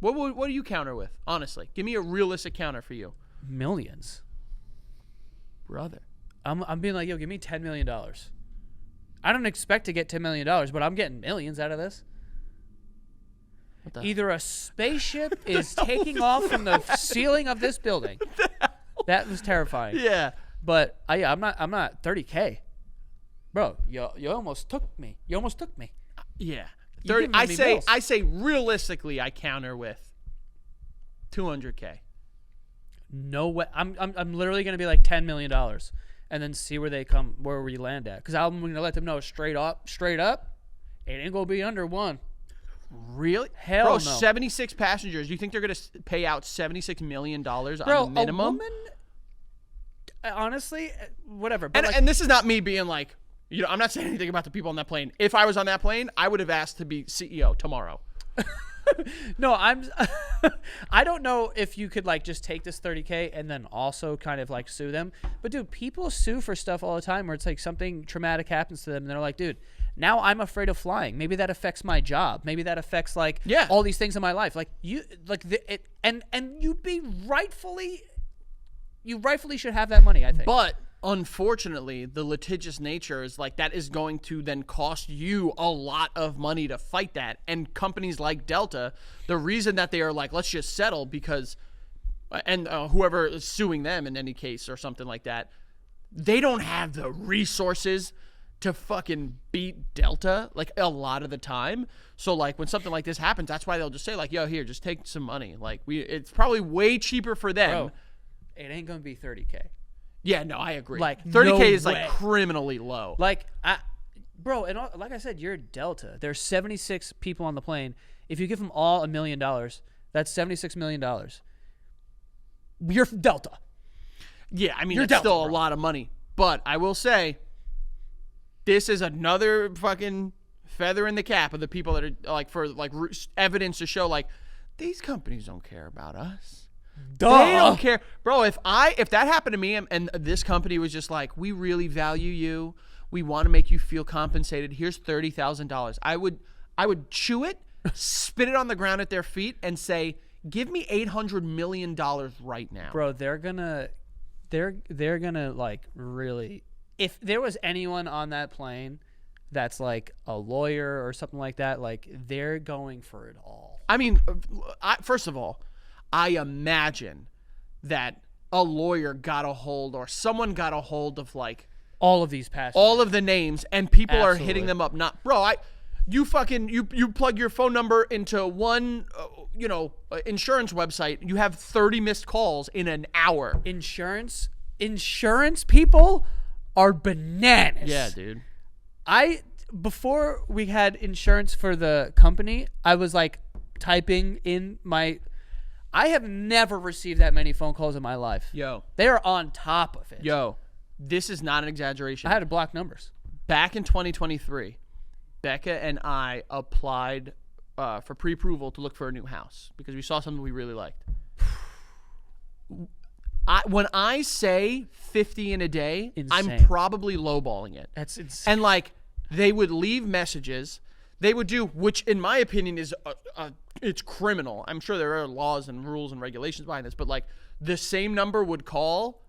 S3: what do you counter with? Honestly, give me a realistic counter for you,
S2: Millions.
S3: brother.
S2: I'm being like, yo, give me $10 million. I don't expect to get $10 million, but I'm getting millions out of this.
S3: What the
S2: Either a spaceship is taking off from the ceiling of this building. That was terrifying.
S3: Yeah.
S2: But yeah, I'm not 30K, bro. You almost took me.
S3: Yeah.
S2: You
S3: 30,
S2: giving
S3: I
S2: me
S3: say
S2: bills.
S3: I say realistically I counter with 200K.
S2: No way. I'm literally gonna be like $10 million, and then see where we land at. Because I'm gonna let them know straight up, it ain't gonna be under 1.
S3: Really?
S2: Hell
S3: Bro,
S2: no.
S3: 76 passengers. You think they're going to pay out $76 million on
S2: Bro,
S3: the minimum?
S2: a woman. Honestly, whatever. But
S3: And this is not me being like, I'm not saying anything about the people on that plane. If I was on that plane, I would have asked to be CEO tomorrow.
S2: no, I don't know if you could like just take this 30K and then also kind of like sue them. But dude, people sue for stuff all the time where it's like something traumatic happens to them and they're like, dude, now I'm afraid of flying. Maybe that affects my job. Maybe that affects like all these things in my life. Like and you rightfully should have that money, I think.
S3: But unfortunately, the litigious nature is like that is going to then cost you a lot of money to fight that. And companies like Delta, the reason that they are like, let's just settle because, and whoever is suing them in any case or something like that, they don't have the resources to fucking beat Delta like a lot of the time. So like when something like this happens, that's why they'll just say like, yo, here, just take some money. Like it's probably way cheaper for them.
S2: Bro, it ain't gonna be 30K.
S3: Yeah, no, I agree.
S2: Like
S3: 30K
S2: no
S3: is
S2: way.
S3: like criminally low.
S2: Like bro, and like I said, you're Delta. There's 76 people on the plane. If you give them all $1 million, that's $76 million. You're Delta.
S3: Yeah, I mean,
S2: You're
S3: it's
S2: Delta,
S3: still
S2: bro.
S3: a lot of money. But I will say, this is another fucking feather in the cap of the people that are like for like evidence to show like these companies don't care about us. They don't care, bro. If that happened to me and this company was just like, we really value you, we want to make you feel compensated. Here's $30,000. I would chew it, spit it on the ground at their feet, and say, give me $800 million right now,
S2: Bro, they're gonna like really. If there was anyone on that plane that's like a lawyer or something like that, like they're going for it all.
S3: I mean, first of all, I imagine that a lawyer got a hold or someone got a hold of like
S2: All of these passengers.
S3: all of the names and people are
S2: Absolutely.
S3: hitting them up. Not, bro, you plug your phone number into one, insurance website. You have 30 missed calls in an hour.
S2: Insurance people are bananas.
S3: Yeah, dude.
S2: Before we had insurance for the company, I was like typing in I have never received that many phone calls in my life.
S3: Yo,
S2: They are on top of it.
S3: this is not an exaggeration.
S2: I had to block numbers.
S3: Back in 2023, Becca and I applied for pre-approval to look for a new house because we saw something we really liked. When I say 50 in a day, I'm
S2: Insane.
S3: probably lowballing it.
S2: That's insane.
S3: And like they would leave messages. They would do, which in my opinion is it's criminal. I'm sure there are laws and rules and regulations behind this, but like the same number would call,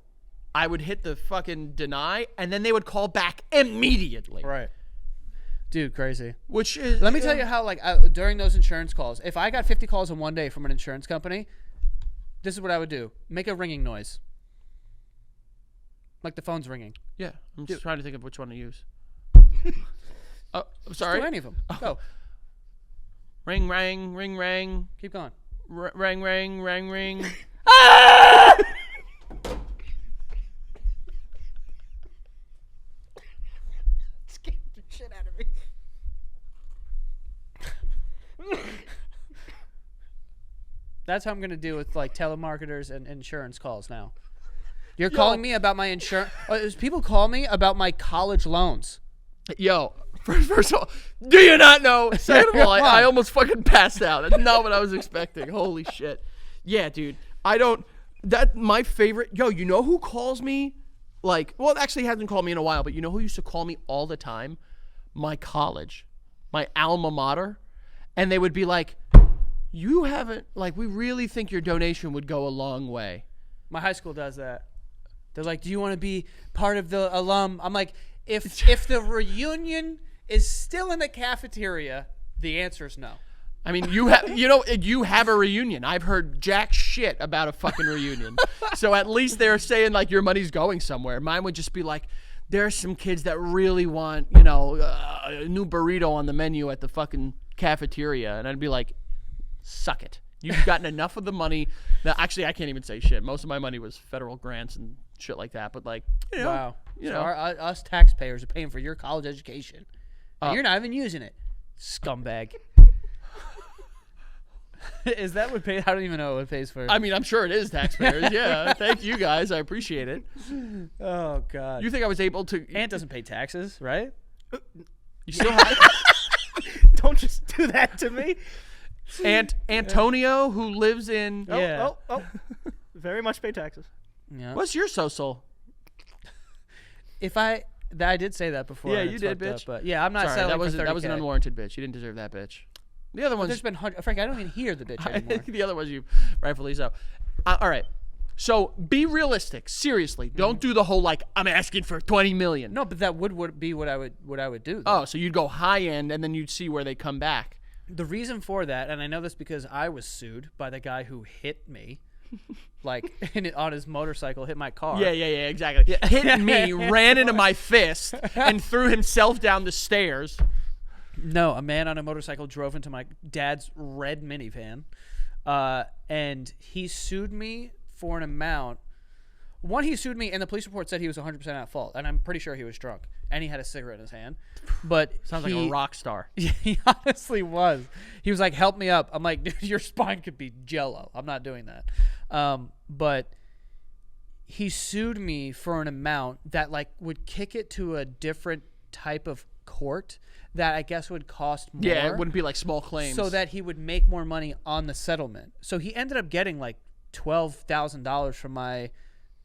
S3: I would hit the fucking deny, and then they would call back immediately.
S2: Right. Dude, crazy.
S3: Which is,
S2: Let me tell you how, like, during those insurance calls, if I got 50 calls in one day from an insurance company, this is what I would do. Make a ringing noise. Like the phone's ringing.
S3: Yeah, I'm just trying to think of which one to use. Oh, I'm
S2: Do
S3: sorry.
S2: any of them. Go.
S3: Ring, rang, ring, rang,
S2: Keep going.
S3: rang, rang, rang, ring.
S4: Scared the shit out of me.
S2: That's how I'm going to deal with, like, telemarketers and insurance calls now. You're calling me about my insurance. People call me about my college loans.
S3: Yo, first of all, do you not know? Second of all,
S2: Come
S3: I
S2: on.
S3: almost fucking passed out. That's not what I was expecting. Holy shit. Yeah, dude. My favorite. Yo, you know who calls me? Like, well, it actually hasn't called me in a while, but you know who used to call me all the time? My college, my alma mater. And they would be like, you haven't, like, we really think your donation would go a long way.
S2: My high school does that. They're like, do you want to be part of the alum? I'm like, if the reunion is still in the cafeteria, the answer is no.
S3: I mean, you have a reunion. I've heard jack shit about a fucking reunion. So at least they're saying like your money's going somewhere. Mine would just be like, there's some kids that really want, a new burrito on the menu at the fucking cafeteria, and I'd be like, suck it. You've gotten enough of the money. That actually, I can't even say shit. Most of my money was federal grants and shit like that. But like,
S2: Wow.
S3: you
S2: So
S3: know.
S2: us taxpayers are paying for your college education. And you're not even using it. Scumbag. Is that what pays? I don't even know what it pays for.
S3: I mean, I'm sure it is taxpayers. Yeah, thank you guys. I appreciate it.
S2: Oh, God.
S3: You think I was able to?
S2: Ant doesn't pay taxes, right?
S3: You still have
S4: Don't just do that to me.
S3: Antonio, who lives in.
S4: Oh,
S2: Yeah.
S4: oh. Very much pay taxes.
S2: Yeah.
S3: What's your social?
S2: If I did say that before.
S3: Yeah,
S2: and
S3: you
S2: it's
S3: did,
S2: fucked up,
S3: bitch.
S2: but yeah, I'm not
S3: Sorry,
S2: settling
S3: that was
S2: for
S3: an
S2: 30K.
S3: unwarranted bitch. You didn't deserve that bitch. The other ones.
S2: There's been Frank, I don't even hear the bitch anymore.
S3: The other ones, you rightfully so. All right. So be realistic. Seriously, don't do the whole like I'm asking for 20 million.
S2: No, but that would be what I would do. Though.
S3: Oh, so you'd go high end and then you'd see where they come back.
S2: The reason for that, and I know this because I was sued by the guy who hit me, like on his motorcycle, hit my car.
S3: Yeah, exactly. Hit me, ran into my fist, and threw himself down the stairs.
S2: No, a man on a motorcycle drove into my dad's red minivan, and he sued me for an amount. One, he sued me, and the police report said he was 100% at fault, and I'm pretty sure he was drunk, and he had a cigarette in his hand. But
S3: Sounds like a rock star.
S2: Yeah, he honestly was. He was like, "Help me up." I'm like, "Dude, your spine could be Jello. I'm not doing that." But he sued me for an amount that like would kick it to a different type of court that I guess would cost more.
S3: Yeah, it wouldn't be like small claims.
S2: So that he would make more money on the settlement. So he ended up getting like $12,000 from my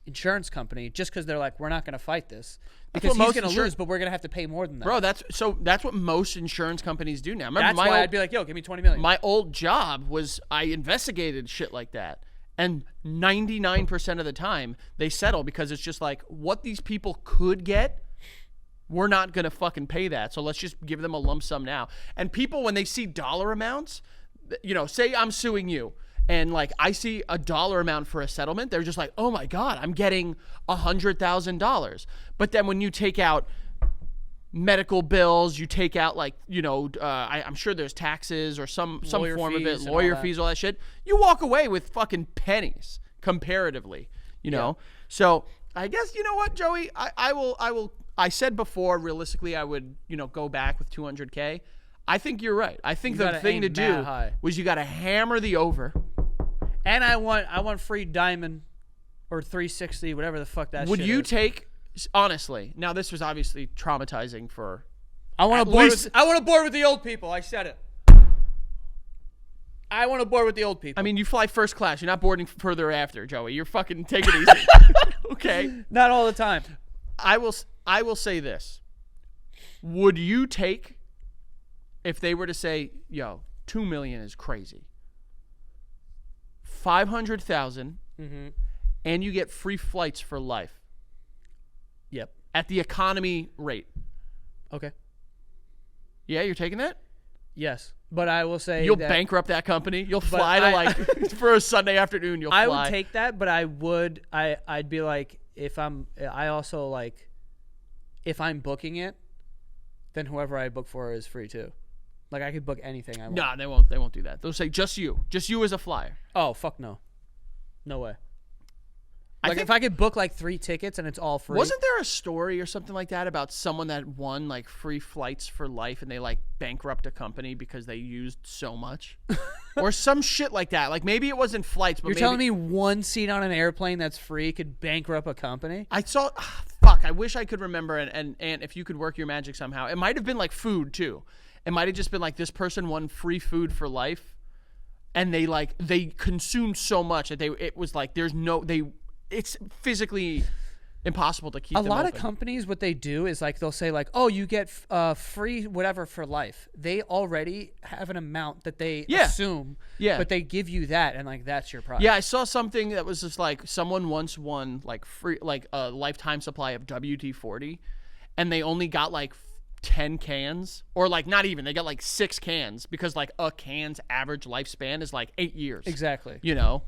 S2: insurance company just because they're like, we're not going to fight this because
S3: what
S2: he's
S3: most
S2: going to lose, but we're going to have to pay more than that.
S3: Bro, that's what most insurance companies do now. Remember
S2: That's
S3: my
S2: why
S3: old,
S2: I'd be like, yo, give me $20 million.
S3: my old job was I investigated shit like that. And 99% of the time they settle because it's just like what these people could get, we're not going to fucking pay that. So let's just give them a lump sum now. And people, when they see dollar amounts, say I'm suing you and like I see a dollar amount for a settlement, they're just like, oh my God, I'm getting $100,000. But then when you take out medical bills, you take out like, I'm sure there's taxes or some
S2: Lawyer
S3: form of it,
S2: fees and
S3: lawyer
S2: all that.
S3: fees, all that shit. You walk away with fucking pennies comparatively, know? So I guess, you know what, Joey, I said before, realistically, I would, go back with 200K. I think you're right. I think the
S2: gotta
S3: thing
S2: aim
S3: to
S2: mad
S3: do
S2: high.
S3: was you got to hammer the over.
S2: And I want free diamond or 360, whatever the fuck that
S3: Would
S2: shit
S3: you
S2: is.
S3: take, honestly, now this was obviously traumatizing for
S2: I want
S3: at
S2: to board
S3: least-
S2: with I want to board with the old people. I said it. I want to board with the old people.
S3: I mean, you fly first class. You're not boarding further after, Joey. You're fucking take it easy. Okay.
S2: not all the time.
S3: I will say this. Would you take if they were to say, yo, 2 million is crazy. 500,000 and you get free flights for life
S2: Yep.
S3: at the economy rate.
S2: Okay.
S3: Yeah, you're taking that?
S2: Yes, but I will say
S3: You'll
S2: that
S3: bankrupt that company. You'll fly to
S2: I-
S3: like for a Sunday afternoon. You'll
S2: I
S3: fly.
S2: would take that, but I'd be like if I'm booking it, then whoever I book for is free too. Like I could book anything I want.
S3: Nah, they won't. They won't do that. They'll say just you as a flyer.
S2: Oh fuck no, no way.
S3: I
S2: Like
S3: think-
S2: if I could book like 3 tickets and it's all free.
S3: Wasn't there a story or something like that about someone that won like free flights for life and they like bankrupt a company because they used so much, or some shit like that? Like maybe it wasn't flights, but
S2: You're
S3: maybe,
S2: telling me one seat on an airplane that's free could bankrupt a company?
S3: I saw. Fuck! I wish I could remember. And if you could work your magic somehow, it might have been like food too. It might have just been like this person won free food for life, and they consumed so much that it was like it's physically impossible to keep
S2: A
S3: them
S2: lot
S3: open.
S2: of companies, what they do is like they'll say like, oh, you get free whatever for life. They already have an amount that they
S3: Yeah.
S2: assume,
S3: Yeah.
S2: but they give you that, and like that's your price.
S3: Yeah, I saw something that was just like someone once won like free like a lifetime supply of WD-40, and they only got like 10 cans, or like not even, they get like 6 cans, because like a can's average lifespan is like 8 years.
S2: Exactly.
S3: You know,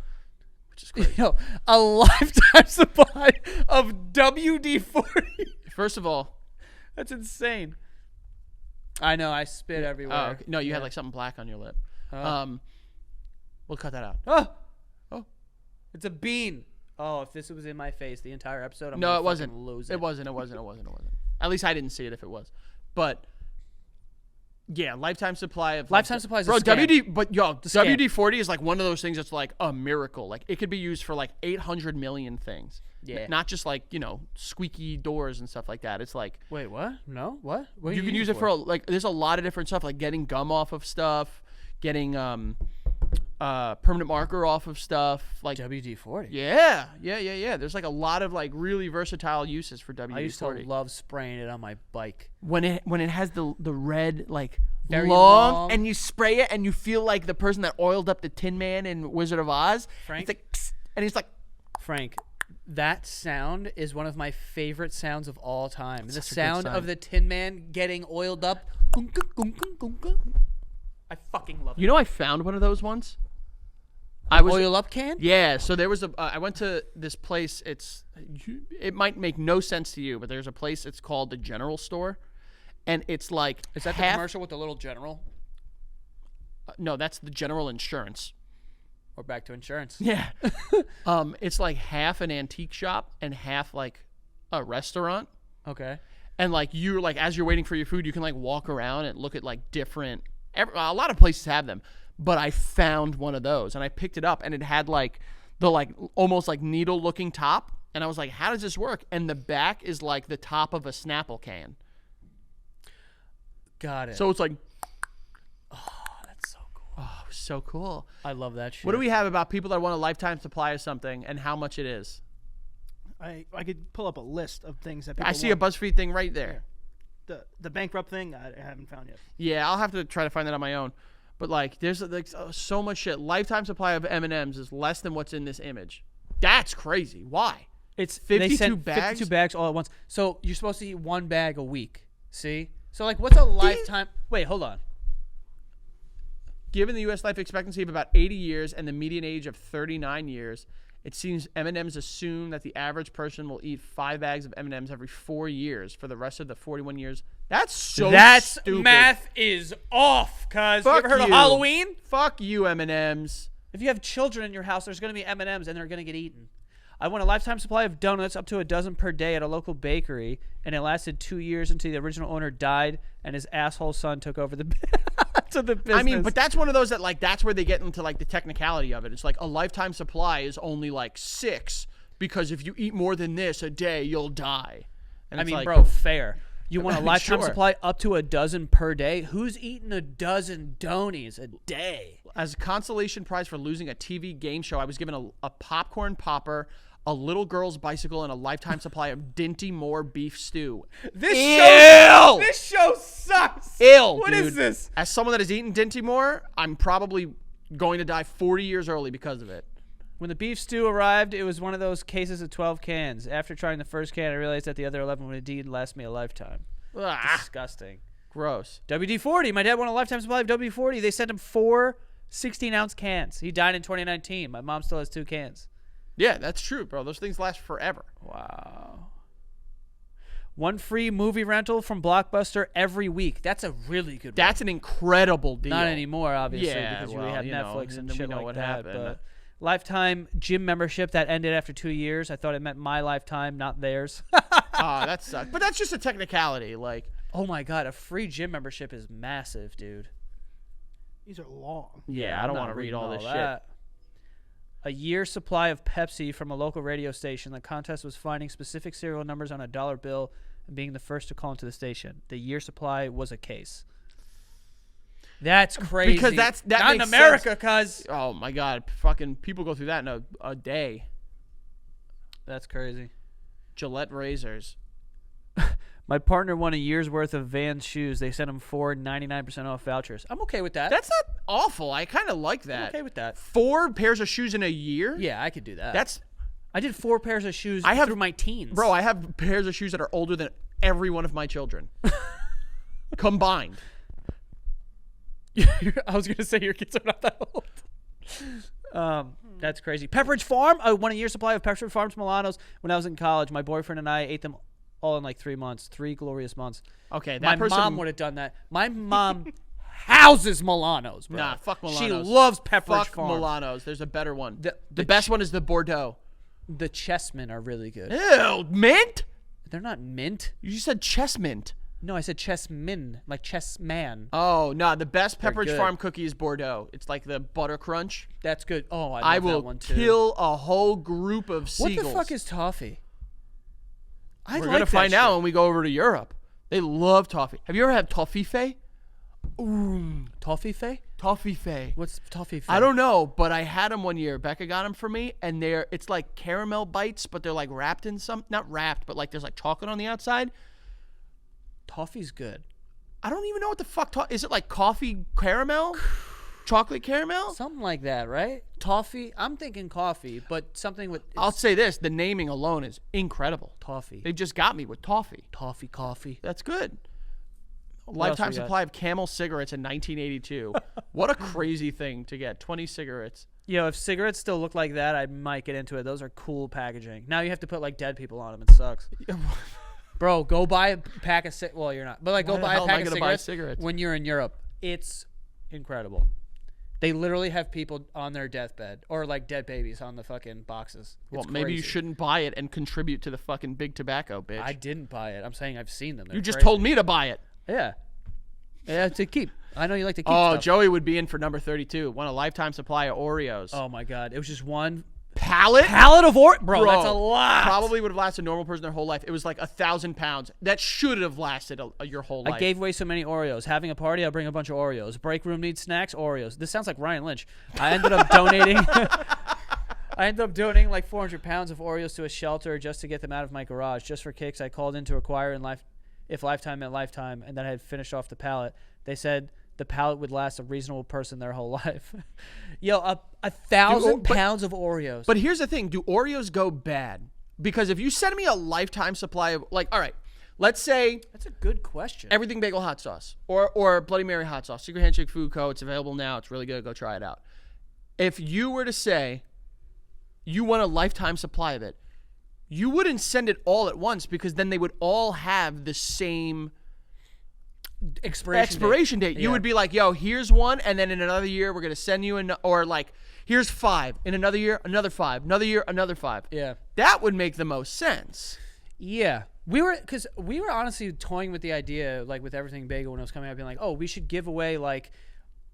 S3: which is crazy.
S2: Yo, a lifetime supply of WD-40.
S3: First of all,
S2: That's insane. I know. I spit everywhere.
S3: no, you had like something black on your lip. We'll cut that out.
S2: Oh, it's a bean. Oh, if this was in my face the entire episode, I'm
S3: No,
S2: gonna
S3: it wasn't.
S2: fucking lose
S3: It wasn't. At least I didn't see it if it was. But yeah, lifetime supply of
S2: Lifetime supply is a
S3: bro.
S2: scam.
S3: But yo,
S2: scam.
S3: WD-40 is like one of those things that's like a miracle. Like it could be used for like 800 million things.
S2: Yeah.
S3: Not just like, you know, squeaky doors and stuff like that. It's like
S2: Wait, what? No, what? What
S3: you can use it for like there's a lot of different stuff, like getting gum off of stuff, getting permanent marker off of stuff, like
S2: WD-40.
S3: yeah. There's like a lot of like really versatile uses for WD-40.
S2: I used to love spraying it on my bike.
S3: when it has the red like
S2: Very
S3: long,
S2: long.
S3: and you spray it and you feel like the person that oiled up the Tin Man in Wizard of Oz.
S2: Frank?
S3: It's like psst, and he's like,
S2: Frank, that sound is one of my favorite sounds of all time. The
S3: such a good
S2: sound
S3: sound.
S2: of the Tin Man getting oiled up. I fucking love it.
S3: you know, I found one of those once. I was
S2: Oil up can?
S3: Yeah, so there was I went to this place. It might make no sense to you, but there's a place. It's called the General Store, and it's like
S2: Is that the
S3: half,
S2: commercial with the little general?
S3: No, that's the General Insurance.
S2: Or back to insurance?
S3: Yeah, it's like half an antique shop and half like a restaurant.
S2: Okay.
S3: And like you're like, as you're waiting for your food, you can like walk around and look at like different. A lot of places have them, but I found one of those and I picked it up, and it had like the like almost like needle looking top, and I was like, how does this work? And the back is like the top of a Snapple can,
S2: Got it.
S3: so it's like,
S2: that's so cool.
S3: oh, so cool.
S2: I love that shit.
S3: What do we have about people that want a lifetime supply of something and how much it is?
S4: I could pull up a list of things that people
S3: I see a
S4: want.
S3: BuzzFeed thing right there.
S4: The bankrupt thing I haven't found yet.
S3: Yeah, I'll have to try to find that on my own. But like, there's like so much shit. Lifetime supply of M&Ms is less than what's in this image. That's crazy. Why?
S2: It's
S3: 52
S2: they sent
S3: bags?
S2: 52 bags all at once. So you're supposed to eat one bag a week. See? So like, what's a lifetime? Wait, hold on.
S3: Given the U.S. life expectancy of about 80 years and the median age of 39 years, it seems M&Ms assume that the average person will eat 5 bags of M&Ms every 4 years for the rest of the 41 years. That's so stupid.
S2: Math is off. Cause you
S3: Fuck
S2: ever heard of
S3: you.
S2: Halloween?
S3: Fuck you, M&Ms.
S2: If you have children in your house, there's going to be M&Ms and they're going to get eaten. I want a lifetime supply of donuts, up to a dozen per day at a local bakery, and it lasted 2 years until the original owner died and his asshole son took over the to the business.
S3: I mean, but that's one of those that like that's where they get into like the technicality of it. It's like a lifetime supply is only like 6 because if you eat more than this a day, you'll die. And
S2: I
S3: it's
S2: mean,
S3: like,
S2: bro, fair. You want a lifetime
S3: Sure.
S2: supply up to a dozen per day? Who's eating a dozen donies a day?
S3: As a consolation prize for losing a TV game show, I was given a popcorn popper, a little girl's bicycle, and a lifetime supply of Dinty Moore beef stew.
S2: This show sucks.
S3: Ill,
S2: What
S3: dude.
S2: is this?
S3: As someone that has eaten Dinty Moore, I'm probably going to die 40 years early because of it.
S2: When the beef stew arrived, it was one of those cases of 12 cans. After trying the first can, I realized that the other 11 would indeed last me a lifetime.
S3: Ah,
S2: Disgusting.
S3: gross.
S2: WD-40. My dad wanted a lifetime supply of WD-40. They sent him 4 16-ounce cans. He died in 2019. My mom still has 2 cans.
S3: Yeah, that's true, bro. Those things last forever.
S2: Wow. 1 free movie rental from Blockbuster every week. That's a really good one.
S3: That's an incredible deal.
S2: Not anymore, obviously,
S3: Yeah,
S2: because
S3: well,
S2: we have
S3: you know,
S2: Netflix and
S3: we
S2: shit
S3: know
S2: like
S3: what
S2: that.
S3: happened.
S2: But lifetime gym membership that ended after 2 years. I thought it meant my lifetime, not theirs.
S3: That sucks. But that's just a technicality. Like,
S2: Oh my god, a free gym membership is massive, dude.
S4: These are long.
S3: yeah, I
S2: I'm
S3: don't
S2: not
S3: want to read
S2: reading
S3: all this
S2: that. A year supply of Pepsi from a local radio station. The contest was finding specific serial numbers on a dollar bill and being the first to call into the station. The year supply was a case. That's crazy.
S3: Because that
S2: not in
S3: makes
S2: America, cuz.
S3: shit. Oh my god, fucking people go through that in a day.
S2: That's crazy.
S3: Gillette razors.
S2: My partner won a year's worth of Vans shoes. They sent him 4 99% off vouchers. I'm okay with that.
S3: That's not awful. I kind of like
S2: I'm
S3: that.
S2: okay with that.
S3: 4 pairs of shoes in a year?
S2: Yeah, I could do that.
S3: That's
S2: I did 4 pairs of shoes
S3: I have-
S2: through my teens.
S3: bro. I have pairs of shoes that are older than every one of my children. combined.
S2: I was gonna say your kids are not that old. That's crazy. Pepperidge Farm. I won a year's supply of Pepperidge Farm's Milanos when I was in college. My boyfriend and I ate them all in like 3 months. 3 glorious months.
S3: Okay, that
S2: My
S3: person.
S2: mom would have done that. My mom houses Milanos, bro.
S3: Nah, fuck Milanos.
S2: She loves Pepperidge
S3: Fuck
S2: Farm.
S3: Milanos. There's a better one.
S2: The
S3: The best one is the Bordeaux.
S2: The Chessmen are really good.
S3: Ew, mint?
S2: They're not mint.
S3: You said chess mint.
S2: No, I said Chessmen, like Chessman.
S3: Oh, no, the best
S2: They're
S3: Pepperidge
S2: good.
S3: Farm cookie is Bordeaux. It's like the butter crunch.
S2: That's good. Oh, I
S3: I
S2: love
S3: will
S2: that one too.
S3: kill a whole group of
S2: What
S3: seagulls.
S2: the fuck is toffee? I
S3: We're
S2: like
S3: gonna
S2: that
S3: find
S2: shit.
S3: out when we go over to Europe. They love toffee. Have you ever had toffee fay?
S2: Toffee Fay?
S3: Toffee fay.
S2: What's toffee Fay?
S3: I don't know, but I had them one year. Becca got them for me, and it's like caramel bites, but they're like wrapped in not wrapped, but like there's like chocolate on the outside.
S2: Toffee's good.
S3: I don't even know what the fuck. Is it like coffee caramel? Chocolate caramel?
S2: Something like that, right? Toffee. I'm thinking coffee, but something with
S3: I'll say this: the naming alone is incredible.
S2: toffee.
S3: They've just got me with toffee.
S2: Toffee coffee.
S3: That's good.
S2: else
S3: Lifetime
S2: we got?
S3: supply of Camel cigarettes in 1982. What a crazy thing to get. 20 cigarettes.
S2: Yo, if cigarettes still look like that, I might get into it. Those are cool packaging. Now you have to put like dead people on them. It sucks. Bro, go buy a pack of well, you're not. But like, go
S3: Why the
S2: buy
S3: hell
S2: a
S3: am I
S2: pack of
S3: gonna buy
S2: cigarettes,
S3: cigarettes?
S2: when you're in Europe. It's incredible. They literally have people on their deathbed or like dead babies on the fucking boxes.
S3: Well,
S2: It's
S3: maybe you
S2: crazy.
S3: shouldn't buy it and contribute to the fucking big tobacco, bitch.
S2: I didn't buy it. I'm saying I've seen them. They're
S3: you just
S2: crazy.
S3: told me to buy it.
S2: Yeah. Yeah, to keep. I know you like to keep
S3: Oh,
S2: stuff.
S3: Joey would be in for number 32. Want a lifetime supply of Oreos.
S2: Oh my god, it was just one
S3: pallet?
S2: pallet of bro. That's a lot.
S3: Probably would have lasted a normal person their whole life. It was like 1,000 pounds. That should have lasted your whole life.
S2: I gave away so many Oreos. Having a party, I'll bring a bunch of Oreos. Break room needs snacks, Oreos. This sounds like Ryan Lynch. I ended up donating. I ended up donating like 400 pounds of Oreos to a shelter just to get them out of my garage. Just for kicks, I called in to acquire if Lifetime meant Lifetime, and then I had finished off the pallet. They said the pallet would last a reasonable person their whole life. Yo, a 1,000 pounds of Oreos.
S3: But here's the thing. Do Oreos go bad? Because if you send me a lifetime supply of, like, all right, let's say
S2: that's a good question.
S3: Everything Bagel hot sauce or Bloody Mary hot sauce, Secret Handshake Food Co. It's available now. It's really good. Go try it out. If you were to say you want a lifetime supply of it, you wouldn't send it all at once because then they would all have the same expiration date. You
S2: Yeah.
S3: would be like, yo, here's one, and then in another year we're gonna send you or like, here's 5. In another year, another 5. Another year, another 5.
S2: Yeah.
S3: That would make the most sense.
S2: Yeah. We were honestly toying with the idea, like with Everything Bagel when it was coming out, being like, oh, we should give away like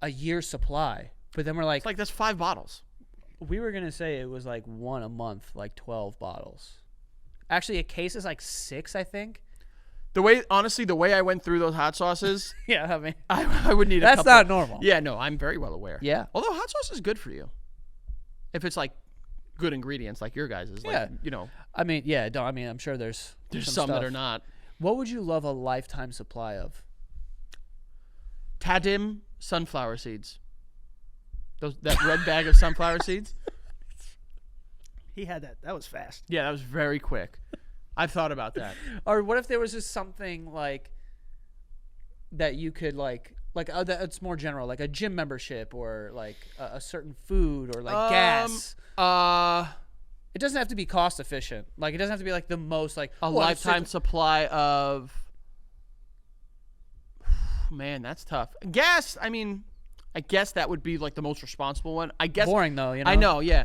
S2: a year's supply. But then we're like,
S3: It's like that's 5 bottles.
S2: we were gonna say it was like one a month, like 12 bottles. Actually, a case is like 6, I think.
S3: The way I went through those hot sauces,
S2: Yeah, I mean,
S3: I would need a
S2: that's
S3: couple.
S2: not normal.
S3: Yeah, no, I'm very well aware.
S2: Yeah.
S3: Although hot sauce is good for you. If it's like good ingredients like your guys' like,
S2: Yeah.
S3: you know,
S2: I mean, yeah, I mean, I'm sure there's
S3: some that
S2: stuff.
S3: are not.
S2: What would you love a lifetime supply of?
S3: Tadim sunflower seeds. That red bag of sunflower seeds?
S4: He had that. That was fast.
S3: Yeah, that was very quick. I've thought about that.
S2: Or what if there was just something like that you could like that it's more general, like a gym membership or like a certain food or like gas. It doesn't have to be cost efficient. Like it doesn't have to be like the most like
S3: A lifetime supply of man, that's tough. Gas, I mean, I guess that would be like the most responsible one. I guess
S2: boring though, you know.
S3: I know, yeah.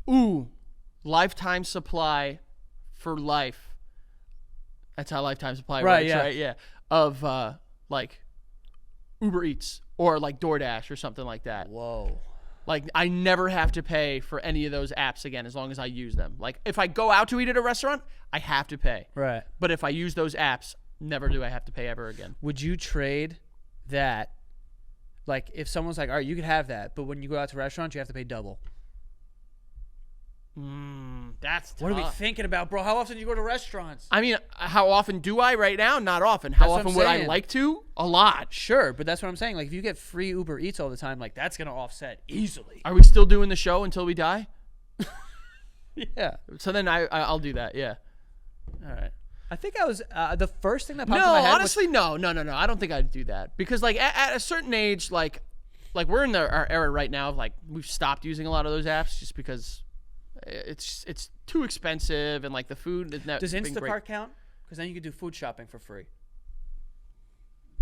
S3: Ooh, lifetime supply for life. That's how lifetime supply
S2: Right,
S3: works,
S2: yeah.
S3: right? Yeah. Of like Uber Eats or like DoorDash or something like that.
S2: Whoa.
S3: Like I never have to pay for any of those apps again as long as I use them. Like if I go out to eat at a restaurant, I have to pay.
S2: Right.
S3: But if I use those apps, never do I have to pay ever again.
S2: Would you trade that? Like if someone's like, all right, you could have that, but when you go out to restaurants, you have to pay double.
S3: That's tough.
S2: What are we thinking about, bro? How often do you go to restaurants?
S3: I mean, how often do I right now? Not often. How
S2: That's what I'm
S3: often would I
S2: saying.
S3: like to? A lot.
S2: Sure, but that's what I'm saying. Like if you get free Uber Eats all the time, like that's gonna offset easily.
S3: Are we still doing the show until we die?
S2: Yeah.
S3: So then I'll do that, yeah.
S2: All right. I think I was the first thing that popped in
S3: No,
S2: my head
S3: honestly, no. I don't think I'd do that because, like, at a certain age, like we're in our era right now of like we've stopped using a lot of those apps just because it's too expensive and like the food is not.
S2: Does
S3: been great.
S2: Instacart count? Because then you could do food shopping for free.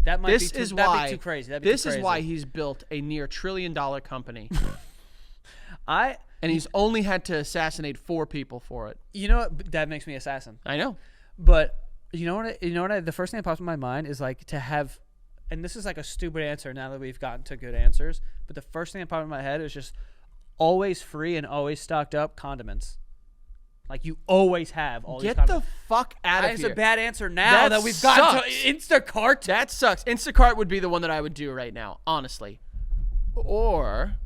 S2: That might
S3: This
S2: be too,
S3: is
S2: that'd
S3: why
S2: be too crazy. That'd be
S3: this
S2: too
S3: is
S2: crazy.
S3: why he's built a near $1 trillion company, and he's only had to assassinate 4 people for it.
S2: You know what? That makes me assassin.
S3: I know.
S2: But you know what? The first thing that pops in my mind is like to have, and this is like a stupid answer now that we've gotten to good answers. But the first thing that popped in my head is just always free and always stocked up condiments. Like you always have all these
S3: Get
S2: condiments.
S3: the fuck out of
S2: That is
S3: here.
S2: a bad answer now
S3: That
S2: that we've gotten
S3: sucks.
S2: to Instacart.
S3: That sucks. Instacart would be the one that I would do right now, honestly. Or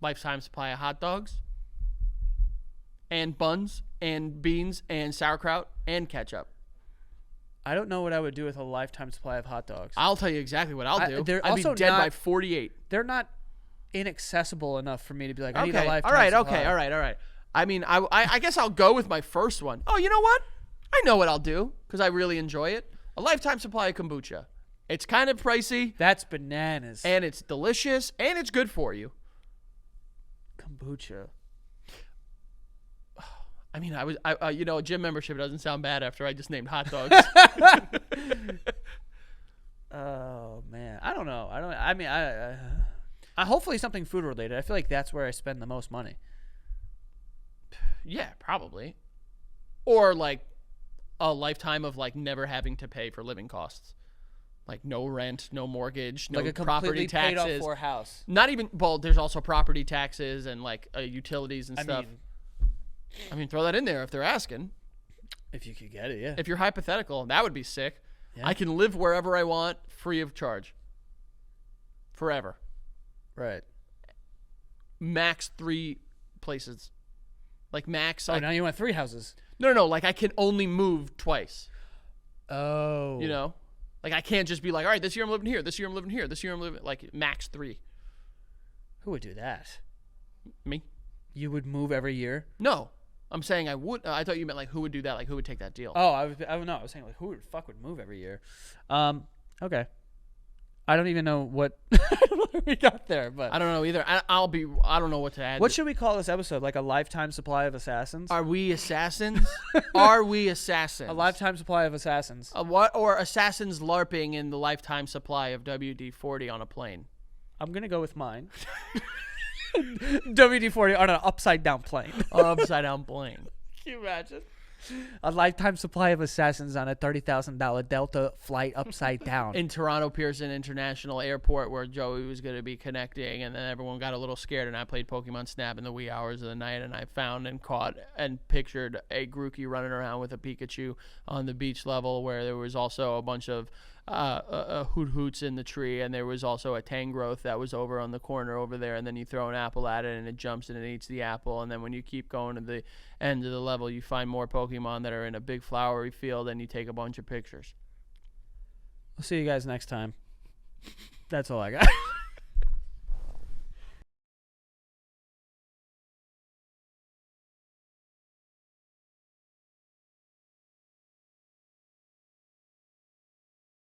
S3: lifetime supply of hot dogs and buns and beans and sauerkraut and ketchup.
S2: I don't know what I would do with a lifetime supply of hot dogs.
S3: I'll tell you exactly what I'll do.
S2: they're
S3: I'd be
S2: also
S3: dead by
S2: not-
S3: 48.
S2: They're not inaccessible enough for me to be like, I need a
S3: Okay.
S2: lifetime
S3: All right.
S2: supply.
S3: Okay. All right. I mean, I guess I'll go with my first one. Oh, you know what? I know what I'll do because I really enjoy it. A lifetime supply of kombucha. It's kind of pricey
S2: That's bananas.
S3: and it's delicious and it's good for you.
S2: Kombucha.
S3: I mean, a gym membership doesn't sound bad after I just named hot dogs.
S2: Oh man, I don't know. I mean, I hopefully something food related. I feel like that's where I spend the most money.
S3: Yeah, probably. Or like a lifetime of like never having to pay for living costs. Like no rent, no mortgage, no
S2: Like a
S3: property
S2: completely paid off
S3: taxes.
S2: for house.
S3: Not even, well, there's also property taxes and like utilities and
S2: I
S3: stuff.
S2: mean,
S3: I mean, throw that in there if they're asking.
S2: if you could get it, yeah.
S3: If you're hypothetical, that would be sick.
S2: Yeah.
S3: I can live wherever I want free of charge. Forever.
S2: Right.
S3: Max 3 places. Like max.
S2: Oh,
S3: like,
S2: now you want 3 houses.
S3: no. Like I can only move twice.
S2: Oh.
S3: You know? Like I can't just be like, all right, this year I'm living here. This year I'm living here. This year I'm living like max 3.
S2: Who would do that?
S3: Me?
S2: You would move every year?
S3: No. I'm saying I would. I thought you meant like who would do that? Like who would take that deal?
S2: Oh, I don't know. I was saying like who the fuck would move every year? Okay. I don't even know what I don't know where we got there, but
S3: I don't know either. I don't know what to add.
S2: what should we call this episode? Like a lifetime supply of assassins?
S3: Are we assassins? Are we assassins?
S2: A lifetime supply of assassins.
S3: What or assassins LARPing in the lifetime supply of WD-40 on a plane?
S2: I'm gonna go with mine. WD-40 on an upside down plane.
S3: Upside down plane.
S2: Can you imagine? A lifetime supply of assassins on a $30,000 Delta flight upside down.
S3: In Toronto Pearson International Airport, where Joey was going to be connecting, and then everyone got a little scared, and I played Pokemon Snap in the wee hours of the night, and I found and caught and pictured a Grookey running around with a Pikachu on the beach level, where there was also a bunch of hoot hoots in the tree, and there was also a Tangrowth that was over on the corner over there, and then you throw an apple at it, and it jumps and it eats the apple, and then when you keep going to the end of the level, you find more Pokemon that are in a big flowery field, and you take a bunch of pictures.
S2: We'll see you guys next time. That's all I got.